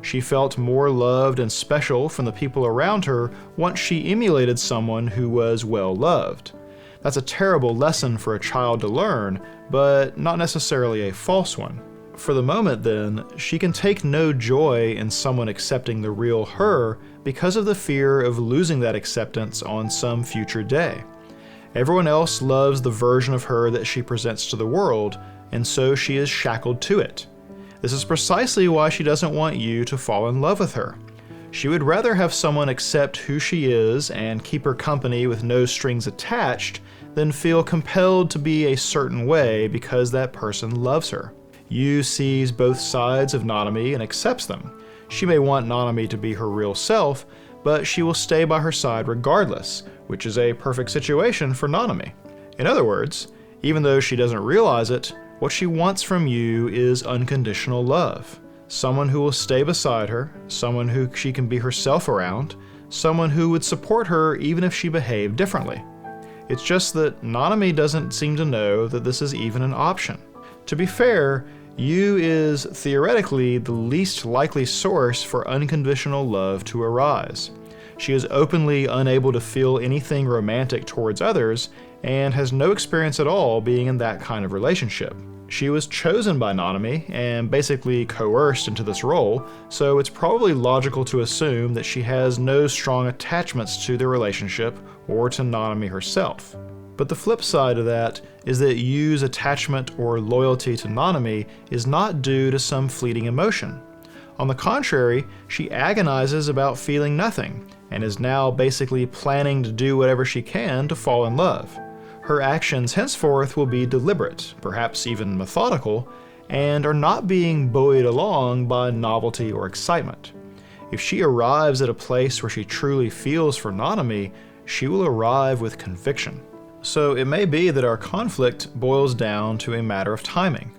She felt more loved and special from the people around her once she emulated someone who was well loved. That's a terrible lesson for a child to learn, but not necessarily a false one. For the moment then, she can take no joy in someone accepting the real her because of the fear of losing that acceptance on some future day. Everyone else loves the version of her that she presents to the world, and so she is shackled to it. This is precisely why she doesn't want Yu to fall in love with her. She would rather have someone accept who she is and keep her company with no strings attached than feel compelled to be a certain way because that person loves her. Yu sees both sides of Nanami and accepts them. She may want Nanami to be her real self, but she will stay by her side regardless, which is a perfect situation for Nanami. In other words, even though she doesn't realize it, what she wants from Yu is unconditional love. Someone who will stay beside her, someone who she can be herself around, someone who would support her even if she behaved differently. It's just that Nanami doesn't seem to know that this is even an option. To be fair, Yu is theoretically the least likely source for unconditional love to arise. She is openly unable to feel anything romantic towards others and has no experience at all being in that kind of relationship. She was chosen by Nanami and basically coerced into this role, so it's probably logical to assume that she has no strong attachments to the relationship or to Nanami herself. But the flip side of that is that Yu's attachment or loyalty to Nanami is not due to some fleeting emotion. On the contrary, she agonizes about feeling nothing, and is now basically planning to do whatever she can to fall in love. Her actions henceforth will be deliberate, perhaps even methodical, and are not being buoyed along by novelty or excitement. If she arrives at a place where she truly feels for Nanami, she will arrive with conviction. So it may be that our conflict boils down to a matter of timing.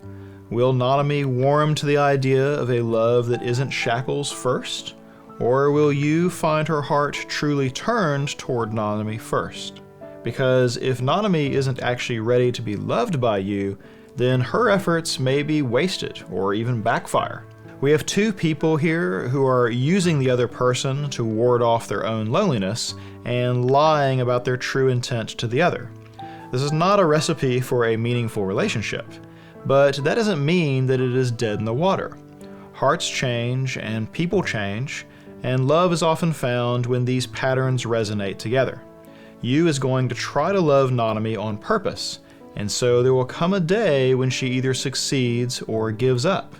Will Nanami warm to the idea of a love that isn't shackles first? Or will Yu find her heart truly turned toward Nanami first? Because if Nanami isn't actually ready to be loved by Yu, then her efforts may be wasted or even backfire. We have two people here who are using the other person to ward off their own loneliness and lying about their true intent to the other. This is not a recipe for a meaningful relationship, but that doesn't mean that it is dead in the water. Hearts change and people change, and love is often found when these patterns resonate together. Yu is going to try to love Nanami on purpose, and so there will come a day when she either succeeds or gives up.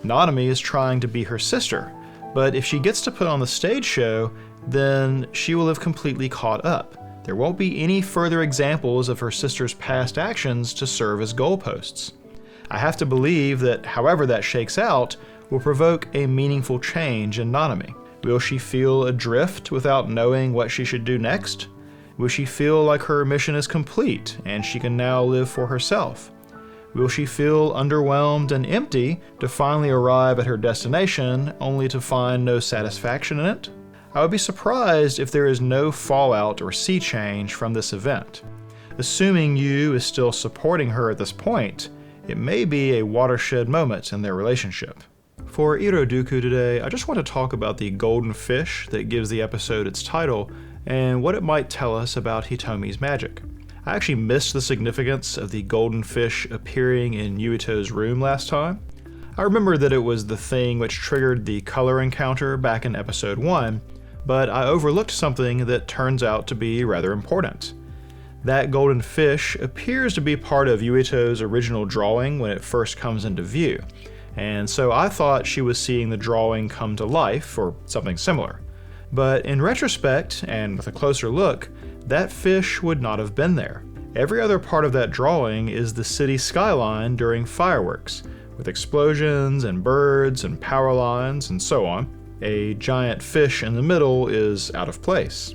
Nanami is trying to be her sister, but if she gets to put on the stage show, then she will have completely caught up. There won't be any further examples of her sister's past actions to serve as goalposts. I have to believe that however that shakes out will provoke a meaningful change in Nanami. Will she feel adrift without knowing what she should do next? Will she feel like her mission is complete and she can now live for herself? Will she feel underwhelmed and empty to finally arrive at her destination only to find no satisfaction in it? I would be surprised if there is no fallout or sea change from this event. Assuming Yu is still supporting her at this point, it may be a watershed moment in their relationship. For Iroduku today, I just want to talk about the golden fish that gives the episode its title and what it might tell us about Hitomi's magic. I actually missed the significance of the golden fish appearing in Yuito's room last time. I remember that it was the thing which triggered the color encounter back in episode 1, but I overlooked something that turns out to be rather important. That golden fish appears to be part of Yuito's original drawing when it first comes into view, and so I thought she was seeing the drawing come to life or something similar. But in retrospect, and with a closer look, that fish would not have been there. Every other part of that drawing is the city skyline during fireworks, with explosions and birds and power lines and so on. A giant fish in the middle is out of place.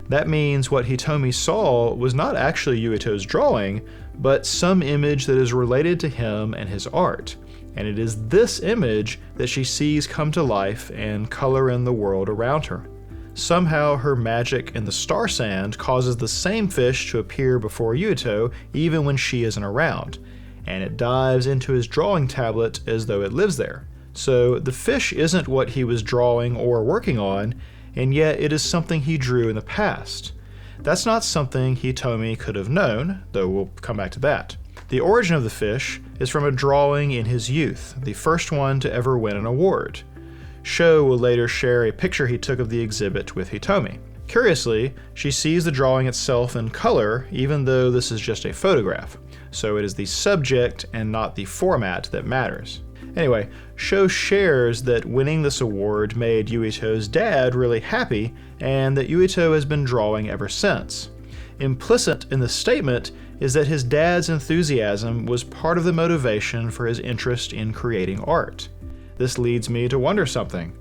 That means what Hitomi saw was not actually Yuito's drawing, but some image that is related to him and his art. And it is this image that she sees come to life and color in the world around her. Somehow her magic in the star sand causes the same fish to appear before Yuito even when she isn't around, and it dives into his drawing tablet as though it lives there. So the fish isn't what he was drawing or working on, and yet it is something he drew in the past. That's not something Hitomi could have known, though we'll come back to that. The origin of the fish is from a drawing in his youth, the first one to ever win an award. Sho will later share a picture he took of the exhibit with Hitomi. Curiously, she sees the drawing itself in color, even though this is just a photograph, so it is the subject and not the format that matters. Anyway, Sho shares that winning this award made Yuito's dad really happy, and that Yuito has been drawing ever since. Implicit in the statement is that his dad's enthusiasm was part of the motivation for his interest in creating art. This leads me to wonder something.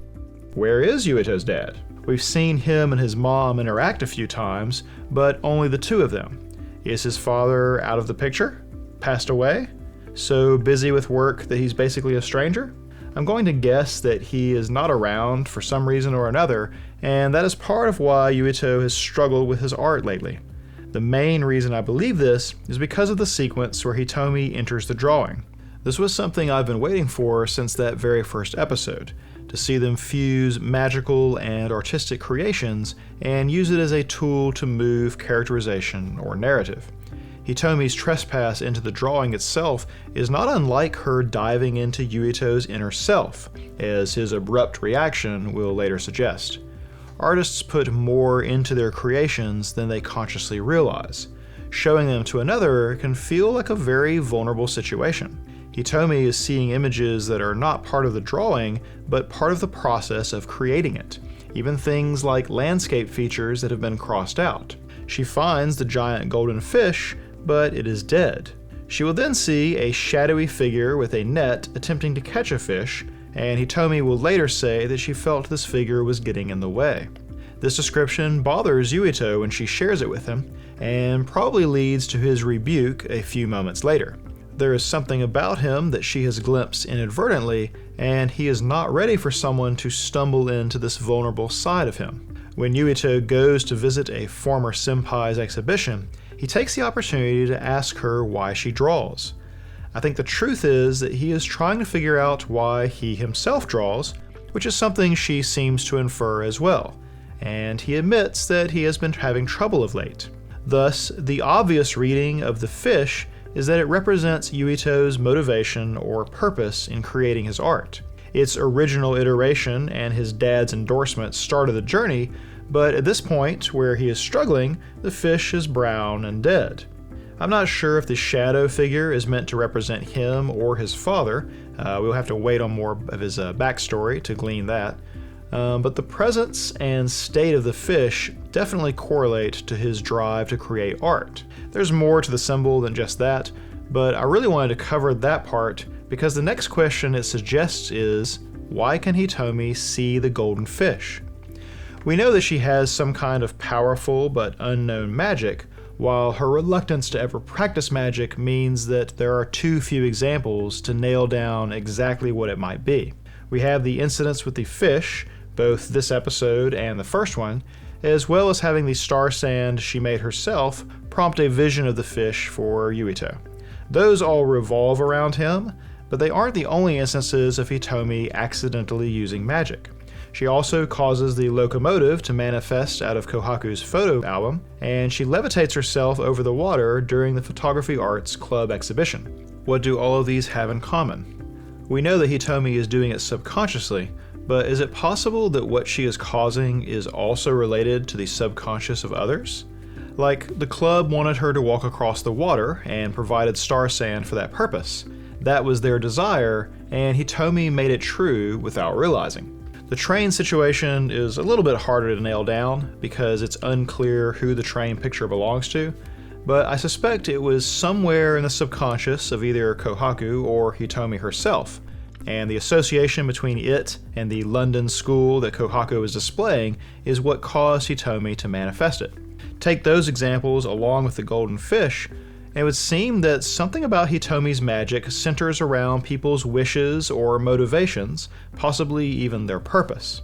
Where is Yuito's dad? We've seen him and his mom interact a few times, but only the two of them. Is his father out of the picture? Passed away? So busy with work that he's basically a stranger? I'm going to guess that he is not around for some reason or another, and that is part of why Yuito has struggled with his art lately. The main reason I believe this is because of the sequence where Hitomi enters the drawing. This was something I've been waiting for since that very first episode, to see them fuse magical and artistic creations and use it as a tool to move characterization or narrative. Hitomi's trespass into the drawing itself is not unlike her diving into Yuito's inner self, as his abrupt reaction will later suggest. Artists put more into their creations than they consciously realize. Showing them to another can feel like a very vulnerable situation. Hitomi is seeing images that are not part of the drawing, but part of the process of creating it, even things like landscape features that have been crossed out. She finds the giant golden fish, but it is dead. She will then see a shadowy figure with a net attempting to catch a fish, and Hitomi will later say that she felt this figure was getting in the way. This description bothers Yuito when she shares it with him, and probably leads to his rebuke a few moments later. There is something about him that she has glimpsed inadvertently, and he is not ready for someone to stumble into this vulnerable side of him. When Yuito goes to visit a former senpai's exhibition, he takes the opportunity to ask her why she draws. I think the truth is that he is trying to figure out why he himself draws, which is something she seems to infer as well, and he admits that he has been having trouble of late. Thus, the obvious reading of the fish is that it represents Yuito's motivation or purpose in creating his art. Its original iteration and his dad's endorsement started the journey, but at this point, where he is struggling, the fish is brown and dead. I'm not sure if the shadow figure is meant to represent him or his father. We'll have to wait on more of his backstory to glean that. But the presence and state of the fish definitely correlate to his drive to create art. There's more to the symbol than just that, but I really wanted to cover that part because the next question it suggests is, why can Hitomi see the golden fish? We know that she has some kind of powerful but unknown magic, while her reluctance to ever practice magic means that there are too few examples to nail down exactly what it might be. We have the incidents with the fish, both this episode and the first one, as well as having the star sand she made herself prompt a vision of the fish for Yuito. Those all revolve around him, but they aren't the only instances of Hitomi accidentally using magic. She also causes the locomotive to manifest out of Kohaku's photo album, and she levitates herself over the water during the Photography Arts Club exhibition. What do all of these have in common? We know that Hitomi is doing it subconsciously, but is it possible that what she is causing is also related to the subconscious of others? Like, the club wanted her to walk across the water and provided star sand for that purpose. That was their desire, and Hitomi made it true without realizing. The train situation is a little bit harder to nail down because it's unclear who the train picture belongs to, but I suspect it was somewhere in the subconscious of either Kohaku or Hitomi herself, and the association between it and the London school that Kohaku is displaying is what caused Hitomi to manifest it. Take those examples along with the golden fish, and it would seem that something about Hitomi's magic centers around people's wishes or motivations, possibly even their purpose.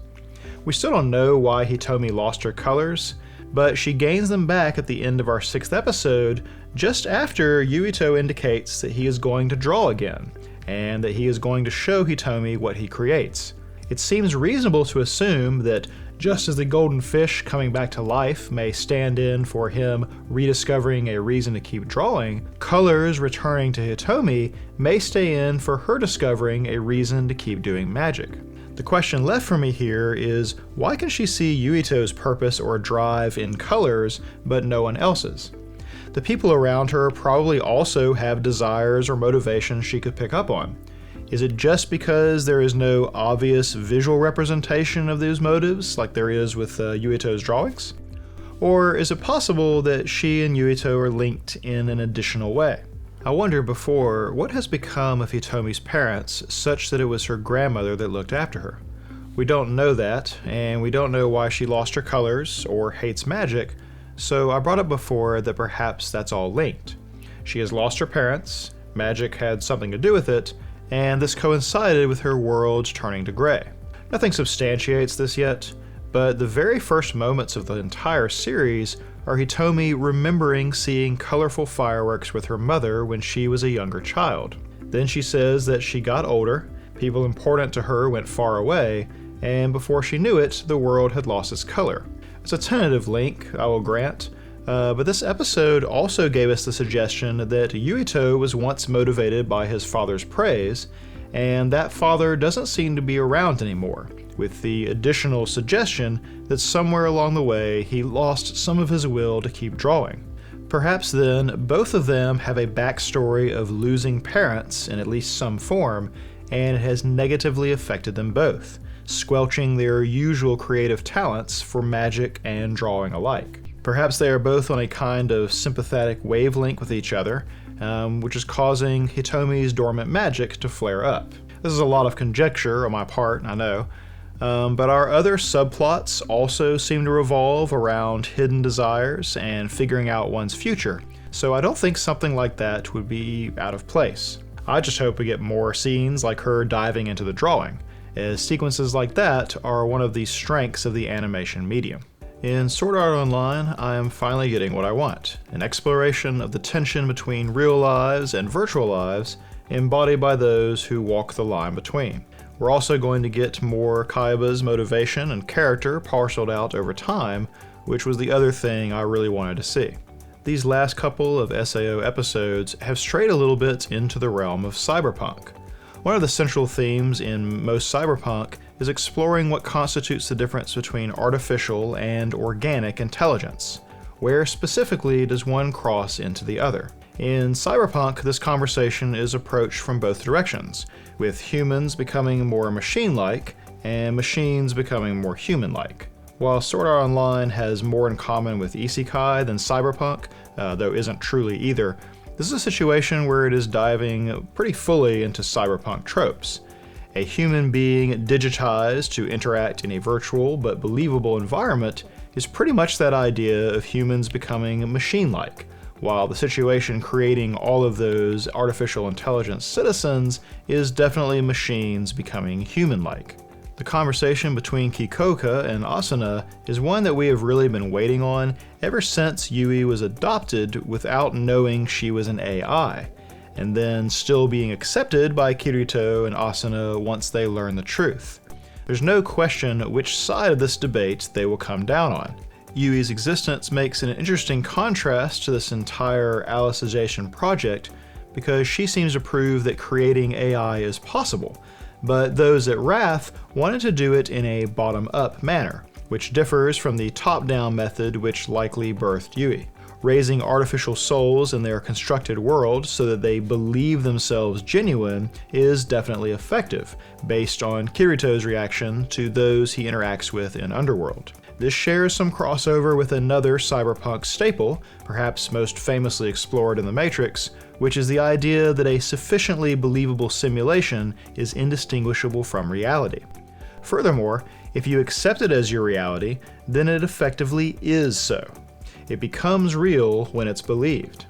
We still don't know why Hitomi lost her colors, but she gains them back at the end of our 6th episode, just after Yuito indicates that he is going to draw again, and that he is going to show Hitomi what he creates. It seems reasonable to assume that just as the golden fish coming back to life may stand in for him rediscovering a reason to keep drawing, colors returning to Hitomi may stay in for her discovering a reason to keep doing magic. The question left for me here is, why can she see Yuito's purpose or drive in colors, but no one else's? The people around her probably also have desires or motivations she could pick up on. Is it just because there is no obvious visual representation of those motives like there is with Yuito's drawings? Or is it possible that she and Yuito are linked in an additional way? I wondered before, what has become of Hitomi's parents such that it was her grandmother that looked after her? We don't know that, and we don't know why she lost her colors or hates magic, so I brought up before that perhaps that's all linked. She has lost her parents, magic had something to do with it, and this coincided with her world turning to gray. Nothing substantiates this yet, but the very first moments of the entire series are Hitomi remembering seeing colorful fireworks with her mother when she was a younger child. Then she says that she got older, people important to her went far away, and before she knew it, the world had lost its color. It's a tentative link, I will grant, but this episode also gave us the suggestion that Yuito was once motivated by his father's praise, and that father doesn't seem to be around anymore, with the additional suggestion that somewhere along the way he lost some of his will to keep drawing. Perhaps then both of them have a backstory of losing parents in at least some form, and it has negatively affected them both, squelching their usual creative talents for magic and drawing alike. Perhaps they are both on a kind of sympathetic wavelength with each other, which is causing Hitomi's dormant magic to flare up. This is a lot of conjecture on my part, I know, but our other subplots also seem to revolve around hidden desires and figuring out one's future, so I don't think something like that would be out of place. I just hope we get more scenes like her diving into the drawing, as sequences like that are one of the strengths of the animation medium. In Sword Art Online, I am finally getting what I want, an exploration of the tension between real lives and virtual lives embodied by those who walk the line between. We're also going to get more Kaiba's motivation and character parceled out over time, which was the other thing I really wanted to see. These last couple of SAO episodes have strayed a little bit into the realm of cyberpunk. One of the central themes in most cyberpunk is exploring what constitutes the difference between artificial and organic intelligence. Where specifically does one cross into the other? In cyberpunk, this conversation is approached from both directions, with humans becoming more machine-like and machines becoming more human-like. While Sword Art Online has more in common with isekai than cyberpunk, though isn't truly either, this is a situation where it is diving pretty fully into cyberpunk tropes. A human being digitized to interact in a virtual but believable environment is pretty much that idea of humans becoming machine-like, while the situation creating all of those artificial intelligence citizens is definitely machines becoming human-like. The conversation between Kikoka and Asuna is one that we have really been waiting on ever since Yui was adopted without knowing she was an AI, and then still being accepted by Kirito and Asuna once they learn the truth. There's no question which side of this debate they will come down on. Yui's existence makes an interesting contrast to this entire Alicization project because she seems to prove that creating AI is possible, but those at Wrath wanted to do it in a bottom-up manner, which differs from the top-down method which likely birthed Yui. Raising artificial souls in their constructed world so that they believe themselves genuine is definitely effective, based on Kirito's reaction to those he interacts with in Underworld. This shares some crossover with another cyberpunk staple, perhaps most famously explored in The Matrix, which is the idea that a sufficiently believable simulation is indistinguishable from reality. Furthermore, if you accept it as your reality, then it effectively is so. It becomes real when it's believed.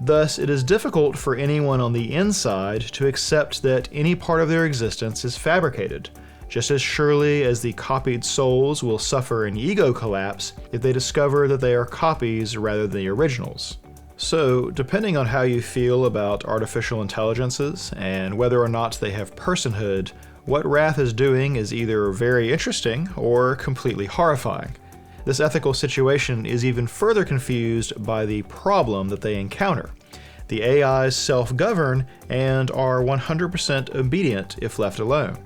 Thus, it is difficult for anyone on the inside to accept that any part of their existence is fabricated, just as surely as the copied souls will suffer an ego collapse if they discover that they are copies rather than the originals. So, depending on how you feel about artificial intelligences and whether or not they have personhood, what Wrath is doing is either very interesting or completely horrifying. This ethical situation is even further confused by the problem that they encounter. The AIs self-govern and are 100% obedient if left alone.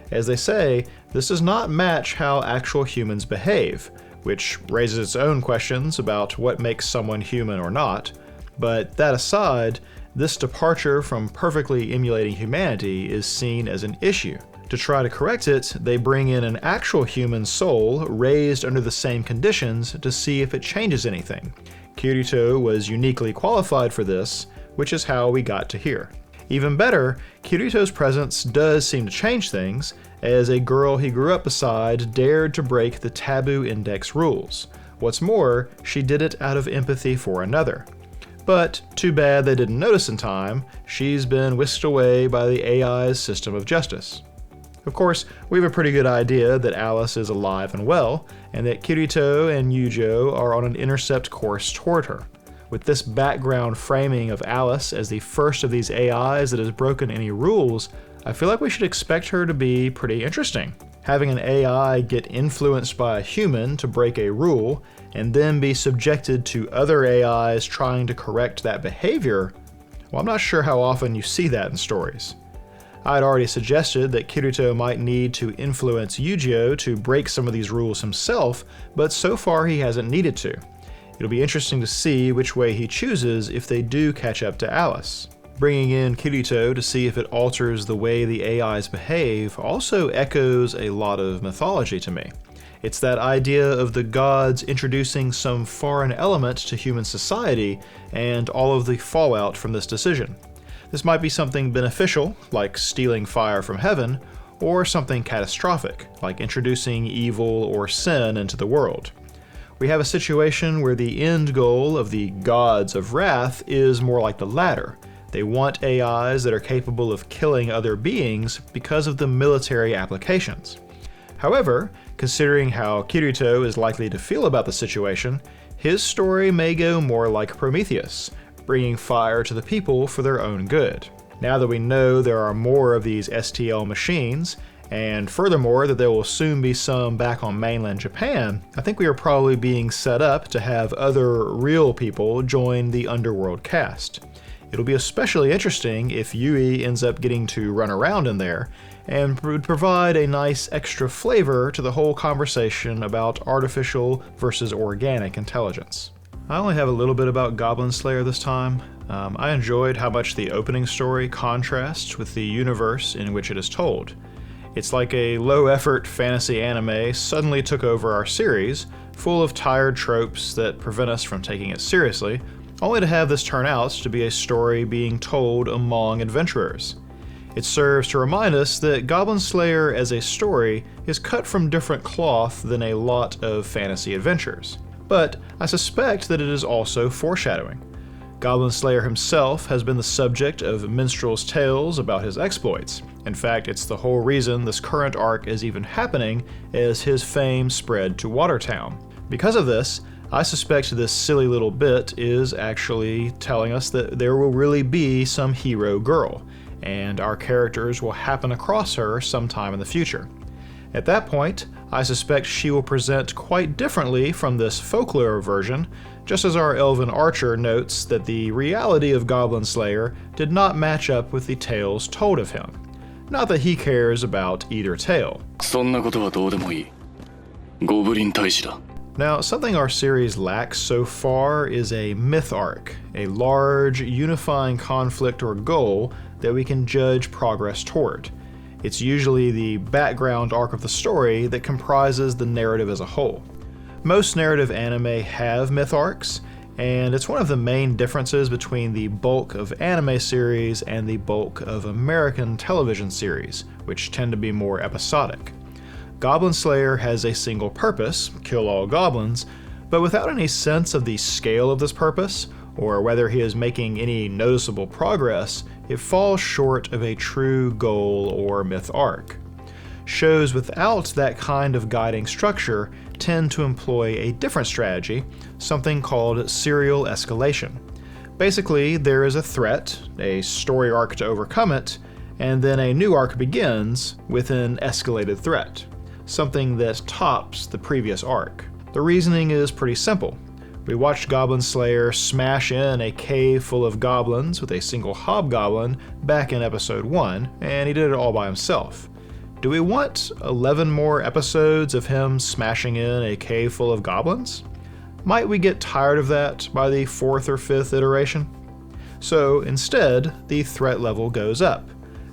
As they say, this does not match how actual humans behave, which raises its own questions about what makes someone human or not, but that aside, this departure from perfectly emulating humanity is seen as an issue, To try to correct it, they bring in an actual human soul raised under the same conditions to see if it changes anything. Kirito was uniquely qualified for this, which is how we got to here. Even better, Kirito's presence does seem to change things, as a girl he grew up beside dared to break the Taboo Index rules. What's more, she did it out of empathy for another. But too bad they didn't notice in time, she's been whisked away by the AI's system of justice. Of course, we have a pretty good idea that Alice is alive and well, and that Kirito and Yujo are on an intercept course toward her. With this background framing of Alice as the first of these AIs that has broken any rules, I feel like we should expect her to be pretty interesting. Having an AI get influenced by a human to break a rule, and then be subjected to other AIs trying to correct that behavior, well, I'm not sure how often you see that in stories. I had already suggested that Kirito might need to influence Yujo to break some of these rules himself, but so far he hasn't needed to. It'll be interesting to see which way he chooses if they do catch up to Alice. Bringing in Kirito to see if it alters the way the AIs behave also echoes a lot of mythology to me. It's that idea of the gods introducing some foreign element to human society and all of the fallout from this decision. This might be something beneficial, like stealing fire from heaven, or something catastrophic, like introducing evil or sin into the world. We have a situation where the end goal of the gods of wrath is more like the latter. They want AIs that are capable of killing other beings because of the military applications. However, considering how Kirito is likely to feel about the situation, his story may go more like Prometheus, bringing fire to the people for their own good. Now that we know there are more of these STL machines, and furthermore that there will soon be some back on mainland Japan, I think we are probably being set up to have other real people join the Underworld cast. It'll be especially interesting if Yui ends up getting to run around in there, and would provide a nice extra flavor to the whole conversation about artificial versus organic intelligence. I only have a little bit about Goblin Slayer this time. I enjoyed how much the opening story contrasts with the universe in which it is told. It's like a low-effort fantasy anime suddenly took over our series, full of tired tropes that prevent us from taking it seriously, only to have this turn out to be a story being told among adventurers. It serves to remind us that Goblin Slayer as a story is cut from different cloth than a lot of fantasy adventures. But I suspect that it is also foreshadowing. Goblin Slayer himself has been the subject of minstrels' tales about his exploits. In fact, it's the whole reason this current arc is even happening as his fame spread to Watertown. Because of this, I suspect this silly little bit is actually telling us that there will really be some hero girl, and our characters will happen across her sometime in the future. At that point, I suspect she will present quite differently from this folklore version, just as our elven archer notes that the reality of Goblin Slayer did not match up with the tales told of him. Not that he cares about either tale. Now, something our series lacks so far is a myth arc, a large, unifying conflict or goal that we can judge progress toward. It's usually the background arc of the story that comprises the narrative as a whole. Most narrative anime have myth arcs, and it's one of the main differences between the bulk of anime series and the bulk of American television series, which tend to be more episodic. Goblin Slayer has a single purpose, kill all goblins, but without any sense of the scale of this purpose, or whether he is making any noticeable progress, it falls short of a true goal or myth arc. Shows without that kind of guiding structure tend to employ a different strategy, something called serial escalation. Basically, there is a threat, a story arc to overcome it, and then a new arc begins with an escalated threat, something that tops the previous arc. The reasoning is pretty simple. We watched Goblin Slayer smash in a cave full of goblins with a single hobgoblin back in episode 1, and he did it all by himself. Do we want 11 more episodes of him smashing in a cave full of goblins? Might we get tired of that by the 4th or 5th iteration? So instead, the threat level goes up.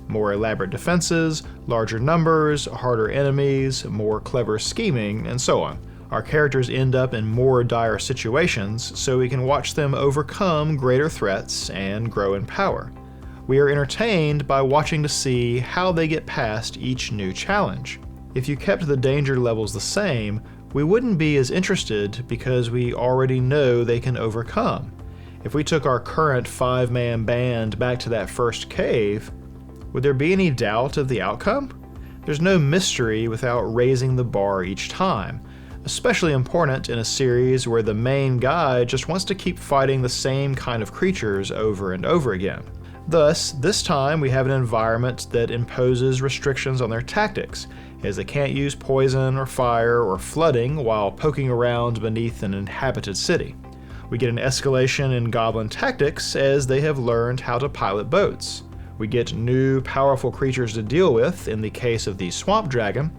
More elaborate defenses, larger numbers, harder enemies, more clever scheming, and so on. Our characters end up in more dire situations, so we can watch them overcome greater threats and grow in power. We are entertained by watching to see how they get past each new challenge. If you kept the danger levels the same, we wouldn't be as interested because we already know they can overcome. If we took our current 5-man band back to that first cave, would there be any doubt of the outcome? There's no mystery without raising the bar each time, especially important in a series where the main guy just wants to keep fighting the same kind of creatures over and over again. Thus, this time we have an environment that imposes restrictions on their tactics, as they can't use poison or fire or flooding while poking around beneath an inhabited city. We get an escalation in goblin tactics as they have learned how to pilot boats. We get new, powerful creatures to deal with in the case of the swamp dragon,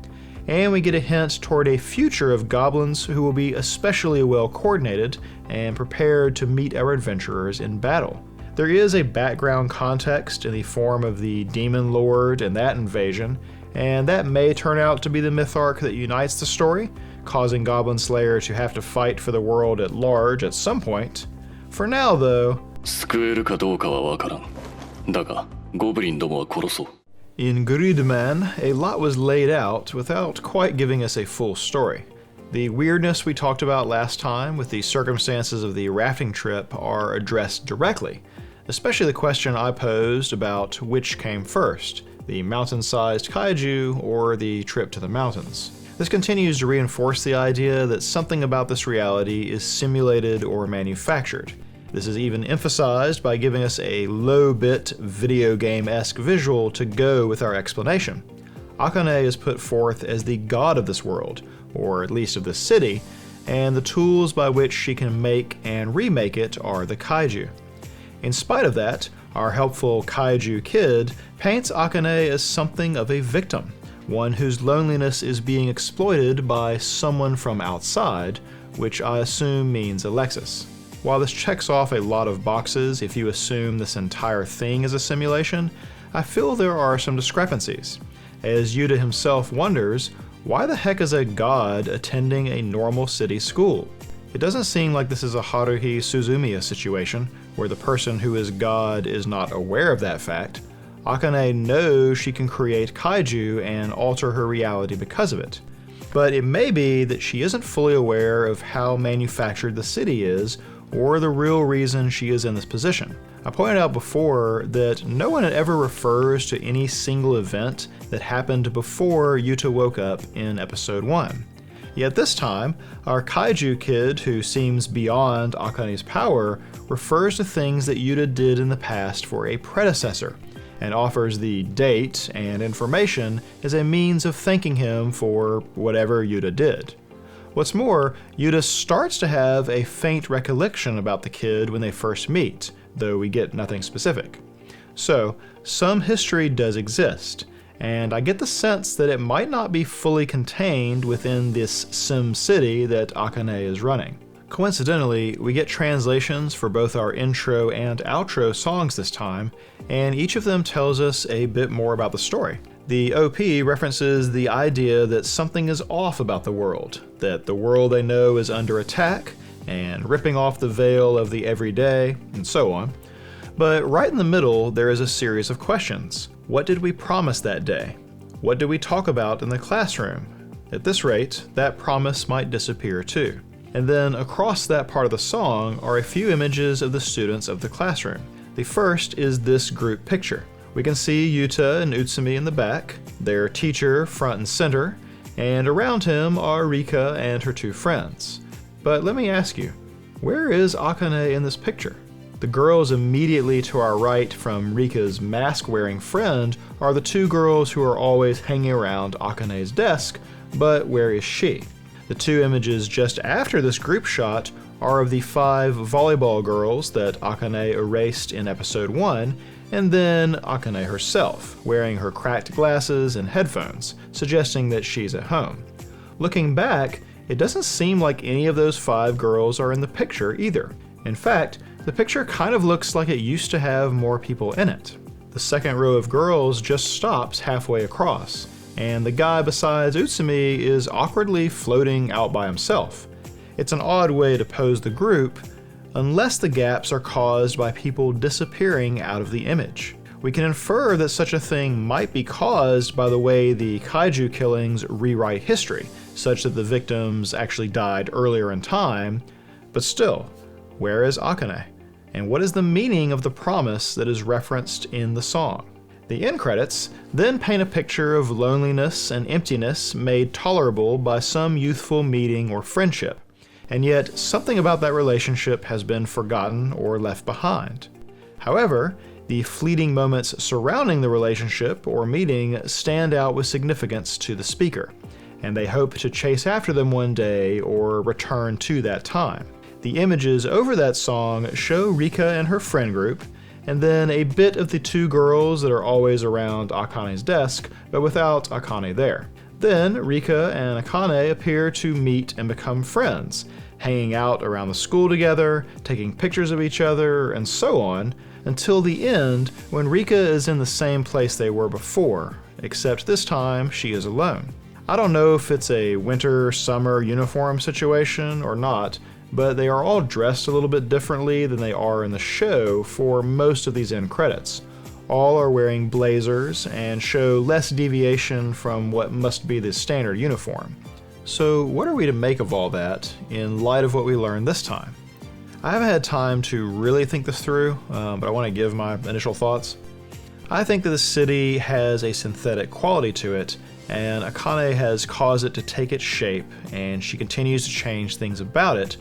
and we get a hint toward a future of goblins who will be especially well coordinated and prepared to meet our adventurers in battle. There is a background context in the form of the demon lord and that invasion, and that may turn out to be the myth arc that unites the story, causing Goblin Slayer to have to fight for the world at large at some point. For now, though, in Gridman, a lot was laid out without quite giving us a full story. The weirdness we talked about last time with the circumstances of the rafting trip are addressed directly, especially the question I posed about which came first, the mountain-sized kaiju or the trip to the mountains. This continues to reinforce the idea that something about this reality is simulated or manufactured. This is even emphasized by giving us a low-bit, video game-esque visual to go with our explanation. Akane is put forth as the god of this world, or at least of this city, and the tools by which she can make and remake it are the kaiju. In spite of that, our helpful kaiju kid paints Akane as something of a victim, one whose loneliness is being exploited by someone from outside, which I assume means Alexis. While this checks off a lot of boxes if you assume this entire thing is a simulation, I feel there are some discrepancies, as Yuta himself wonders, why the heck is a god attending a normal city school? It doesn't seem like this is a Haruhi Suzumiya situation, where the person who is god is not aware of that fact. Akane knows she can create kaiju and alter her reality because of it. But it may be that she isn't fully aware of how manufactured the city is, or the real reason she is in this position. I pointed out before that no one ever refers to any single event that happened before Yuta woke up in episode 1. Yet this time, our kaiju kid, who seems beyond Akane's power, refers to things that Yuta did in the past for a predecessor, and offers the date and information as a means of thanking him for whatever Yuta did. What's more, Yuta starts to have a faint recollection about the kid when they first meet, though we get nothing specific. So, some history does exist, and I get the sense that it might not be fully contained within this Sim City that Akane is running. Coincidentally, we get translations for both our intro and outro songs this time, and each of them tells us a bit more about the story. The OP references the idea that something is off about the world, that the world they know is under attack, and ripping off the veil of the everyday, and so on. But right in the middle, there is a series of questions. What did we promise that day? What did we talk about in the classroom? At this rate, that promise might disappear too. And then across that part of the song are a few images of the students of the classroom. The first is this group picture. We can see Yuta and Utsumi in the back, their teacher front and center, and around him are Rika and her two friends. But let me ask you, where is Akane in this picture? The girls immediately to our right from Rika's mask-wearing friend are the two girls who are always hanging around Akane's desk, but where is she? The two images just after this group shot are of the 5 volleyball girls that Akane erased in episode 1, and then Akane herself, wearing her cracked glasses and headphones, suggesting that she's at home. Looking back, it doesn't seem like any of those 5 girls are in the picture either. In fact, the picture kind of looks like it used to have more people in it. The second row of girls just stops halfway across, and the guy besides Utsumi is awkwardly floating out by himself. It's an odd way to pose the group, unless the gaps are caused by people disappearing out of the image. We can infer that such a thing might be caused by the way the kaiju killings rewrite history, such that the victims actually died earlier in time, but still, where is Akane? And what is the meaning of the promise that is referenced in the song? The end credits then paint a picture of loneliness and emptiness made tolerable by some youthful meeting or friendship, and yet something about that relationship has been forgotten or left behind. However, the fleeting moments surrounding the relationship or meeting stand out with significance to the speaker, and they hope to chase after them one day or return to that time. The images over that song show Rika and her friend group, and then a bit of the two girls that are always around Akane's desk, but without Akane there. Then Rika and Akane appear to meet and become friends, hanging out around the school together, taking pictures of each other, and so on, until the end when Rika is in the same place they were before, except this time she is alone. I don't know if it's a winter-summer uniform situation or not, but they are all dressed a little bit differently than they are in the show for most of these end credits. All are wearing blazers and show less deviation from what must be the standard uniform. So what are we to make of all that in light of what we learned this time? I haven't had time to really think this through, but I want to give my initial thoughts. I think that the city has a synthetic quality to it, and Akane has caused it to take its shape, and she continues to change things about it,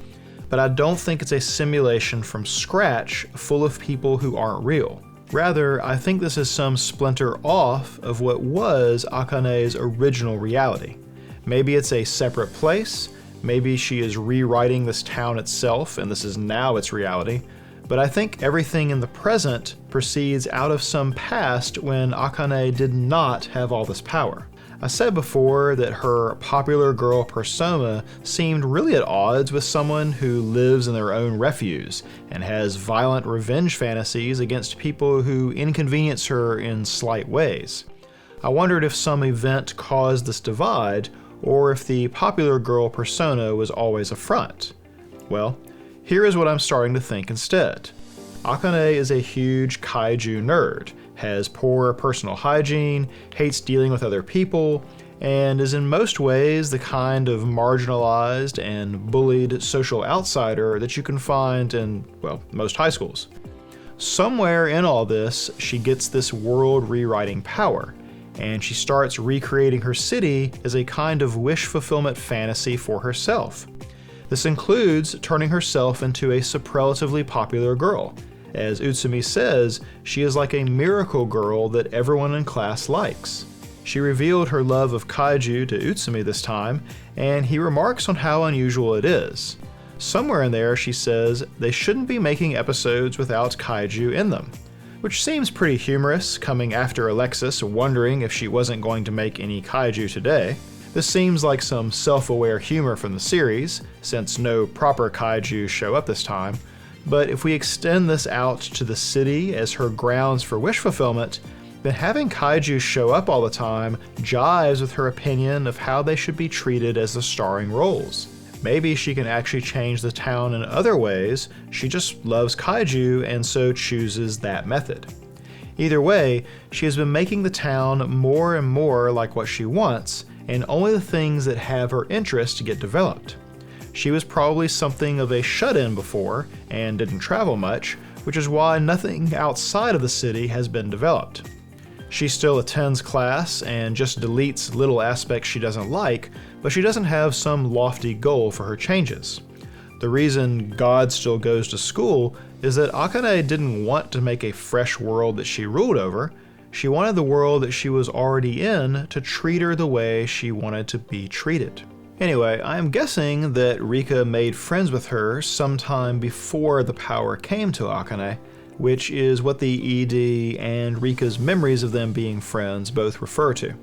but I don't think it's a simulation from scratch full of people who aren't real. Rather, I think this is some splinter off of what was Akane's original reality. Maybe it's a separate place, maybe she is rewriting this town itself and this is now its reality, but I think everything in the present proceeds out of some past when Akane did not have all this power. I said before that her popular girl persona seemed really at odds with someone who lives in their own refuse and has violent revenge fantasies against people who inconvenience her in slight ways. I wondered if some event caused this divide, or if the popular girl persona was always a front. Well, here is what I'm starting to think instead. Akane is a huge kaiju nerd, has poor personal hygiene, hates dealing with other people, and is in most ways the kind of marginalized and bullied social outsider that you can find in, well, most high schools. Somewhere in all this, she gets this world rewriting power, and she starts recreating her city as a kind of wish fulfillment fantasy for herself. This includes turning herself into a superlatively popular girl. As Utsumi says, she is like a miracle girl that everyone in class likes. She revealed her love of kaiju to Utsumi this time, and he remarks on how unusual it is. Somewhere in there she says they shouldn't be making episodes without kaiju in them, which seems pretty humorous coming after Alexis wondering if she wasn't going to make any kaiju today. This seems like some self-aware humor from the series, since no proper kaiju show up this time. But if we extend this out to the city as her grounds for wish fulfillment, then having kaiju show up all the time jives with her opinion of how they should be treated as the starring roles. Maybe she can actually change the town in other ways, she just loves kaiju and so chooses that method. Either way, she has been making the town more and more like what she wants, and only the things that have her interest get developed. She was probably something of a shut-in before and didn't travel much, which is why nothing outside of the city has been developed. She still attends class and just deletes little aspects she doesn't like, but she doesn't have some lofty goal for her changes. The reason God still goes to school is that Akane didn't want to make a fresh world that she ruled over. She wanted the world that she was already in to treat her the way she wanted to be treated. Anyway, I am guessing that Rika made friends with her sometime before the power came to Akane, which is what the ED and Rika's memories of them being friends both refer to.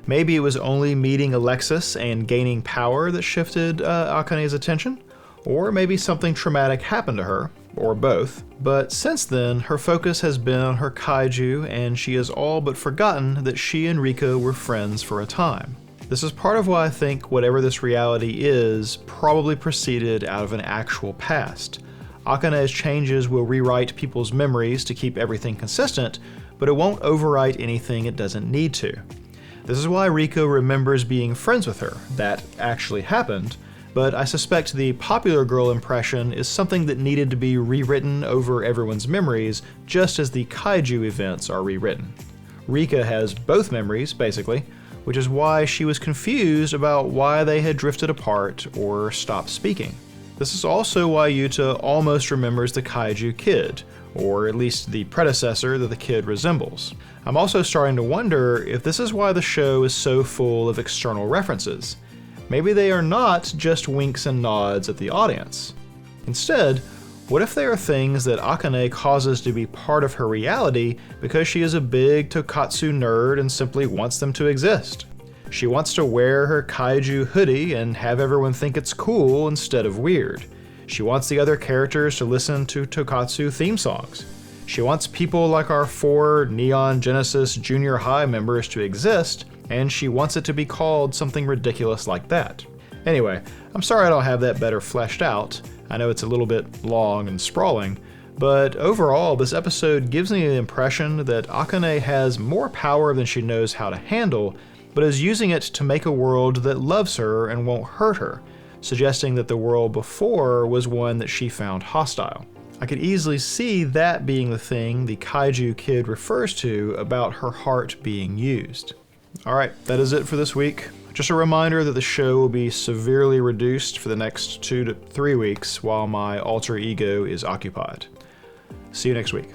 Maybe it was only meeting Alexis and gaining power that shifted Akane's attention, or maybe something traumatic happened to her, or both, but since then, her focus has been on her kaiju, and she has all but forgotten that she and Rika were friends for a time. This is part of why I think whatever this reality is probably proceeded out of an actual past. Akane's changes will rewrite people's memories to keep everything consistent, but it won't overwrite anything it doesn't need to. This is why Rika remembers being friends with her. That actually happened, but I suspect the popular girl impression is something that needed to be rewritten over everyone's memories, just as the kaiju events are rewritten. Rika has both memories, basically, which is why she was confused about why they had drifted apart or stopped speaking. This is also why Yuta almost remembers the kaiju kid, or at least the predecessor that the kid resembles. I'm also starting to wonder if this is why the show is so full of external references. Maybe they are not just winks and nods at the audience. Instead, what if they are things that Akane causes to be part of her reality because she is a big Tokatsu nerd and simply wants them to exist? She wants to wear her kaiju hoodie and have everyone think it's cool instead of weird. She wants the other characters to listen to Tokatsu theme songs. She wants people like our 4 Neon Genesis Junior High members to exist, and she wants it to be called something ridiculous like that. Anyway, I'm sorry I don't have that better fleshed out. I know it's a little bit long and sprawling, but overall this episode gives me the impression that Akane has more power than she knows how to handle, but is using it to make a world that loves her and won't hurt her, suggesting that the world before was one that she found hostile. I could easily see that being the thing the kaiju kid refers to about her heart being used. Alright, that is it for this week. Just a reminder that the show will be severely reduced for the next 2 to 3 weeks while my alter ego is occupied. See you next week.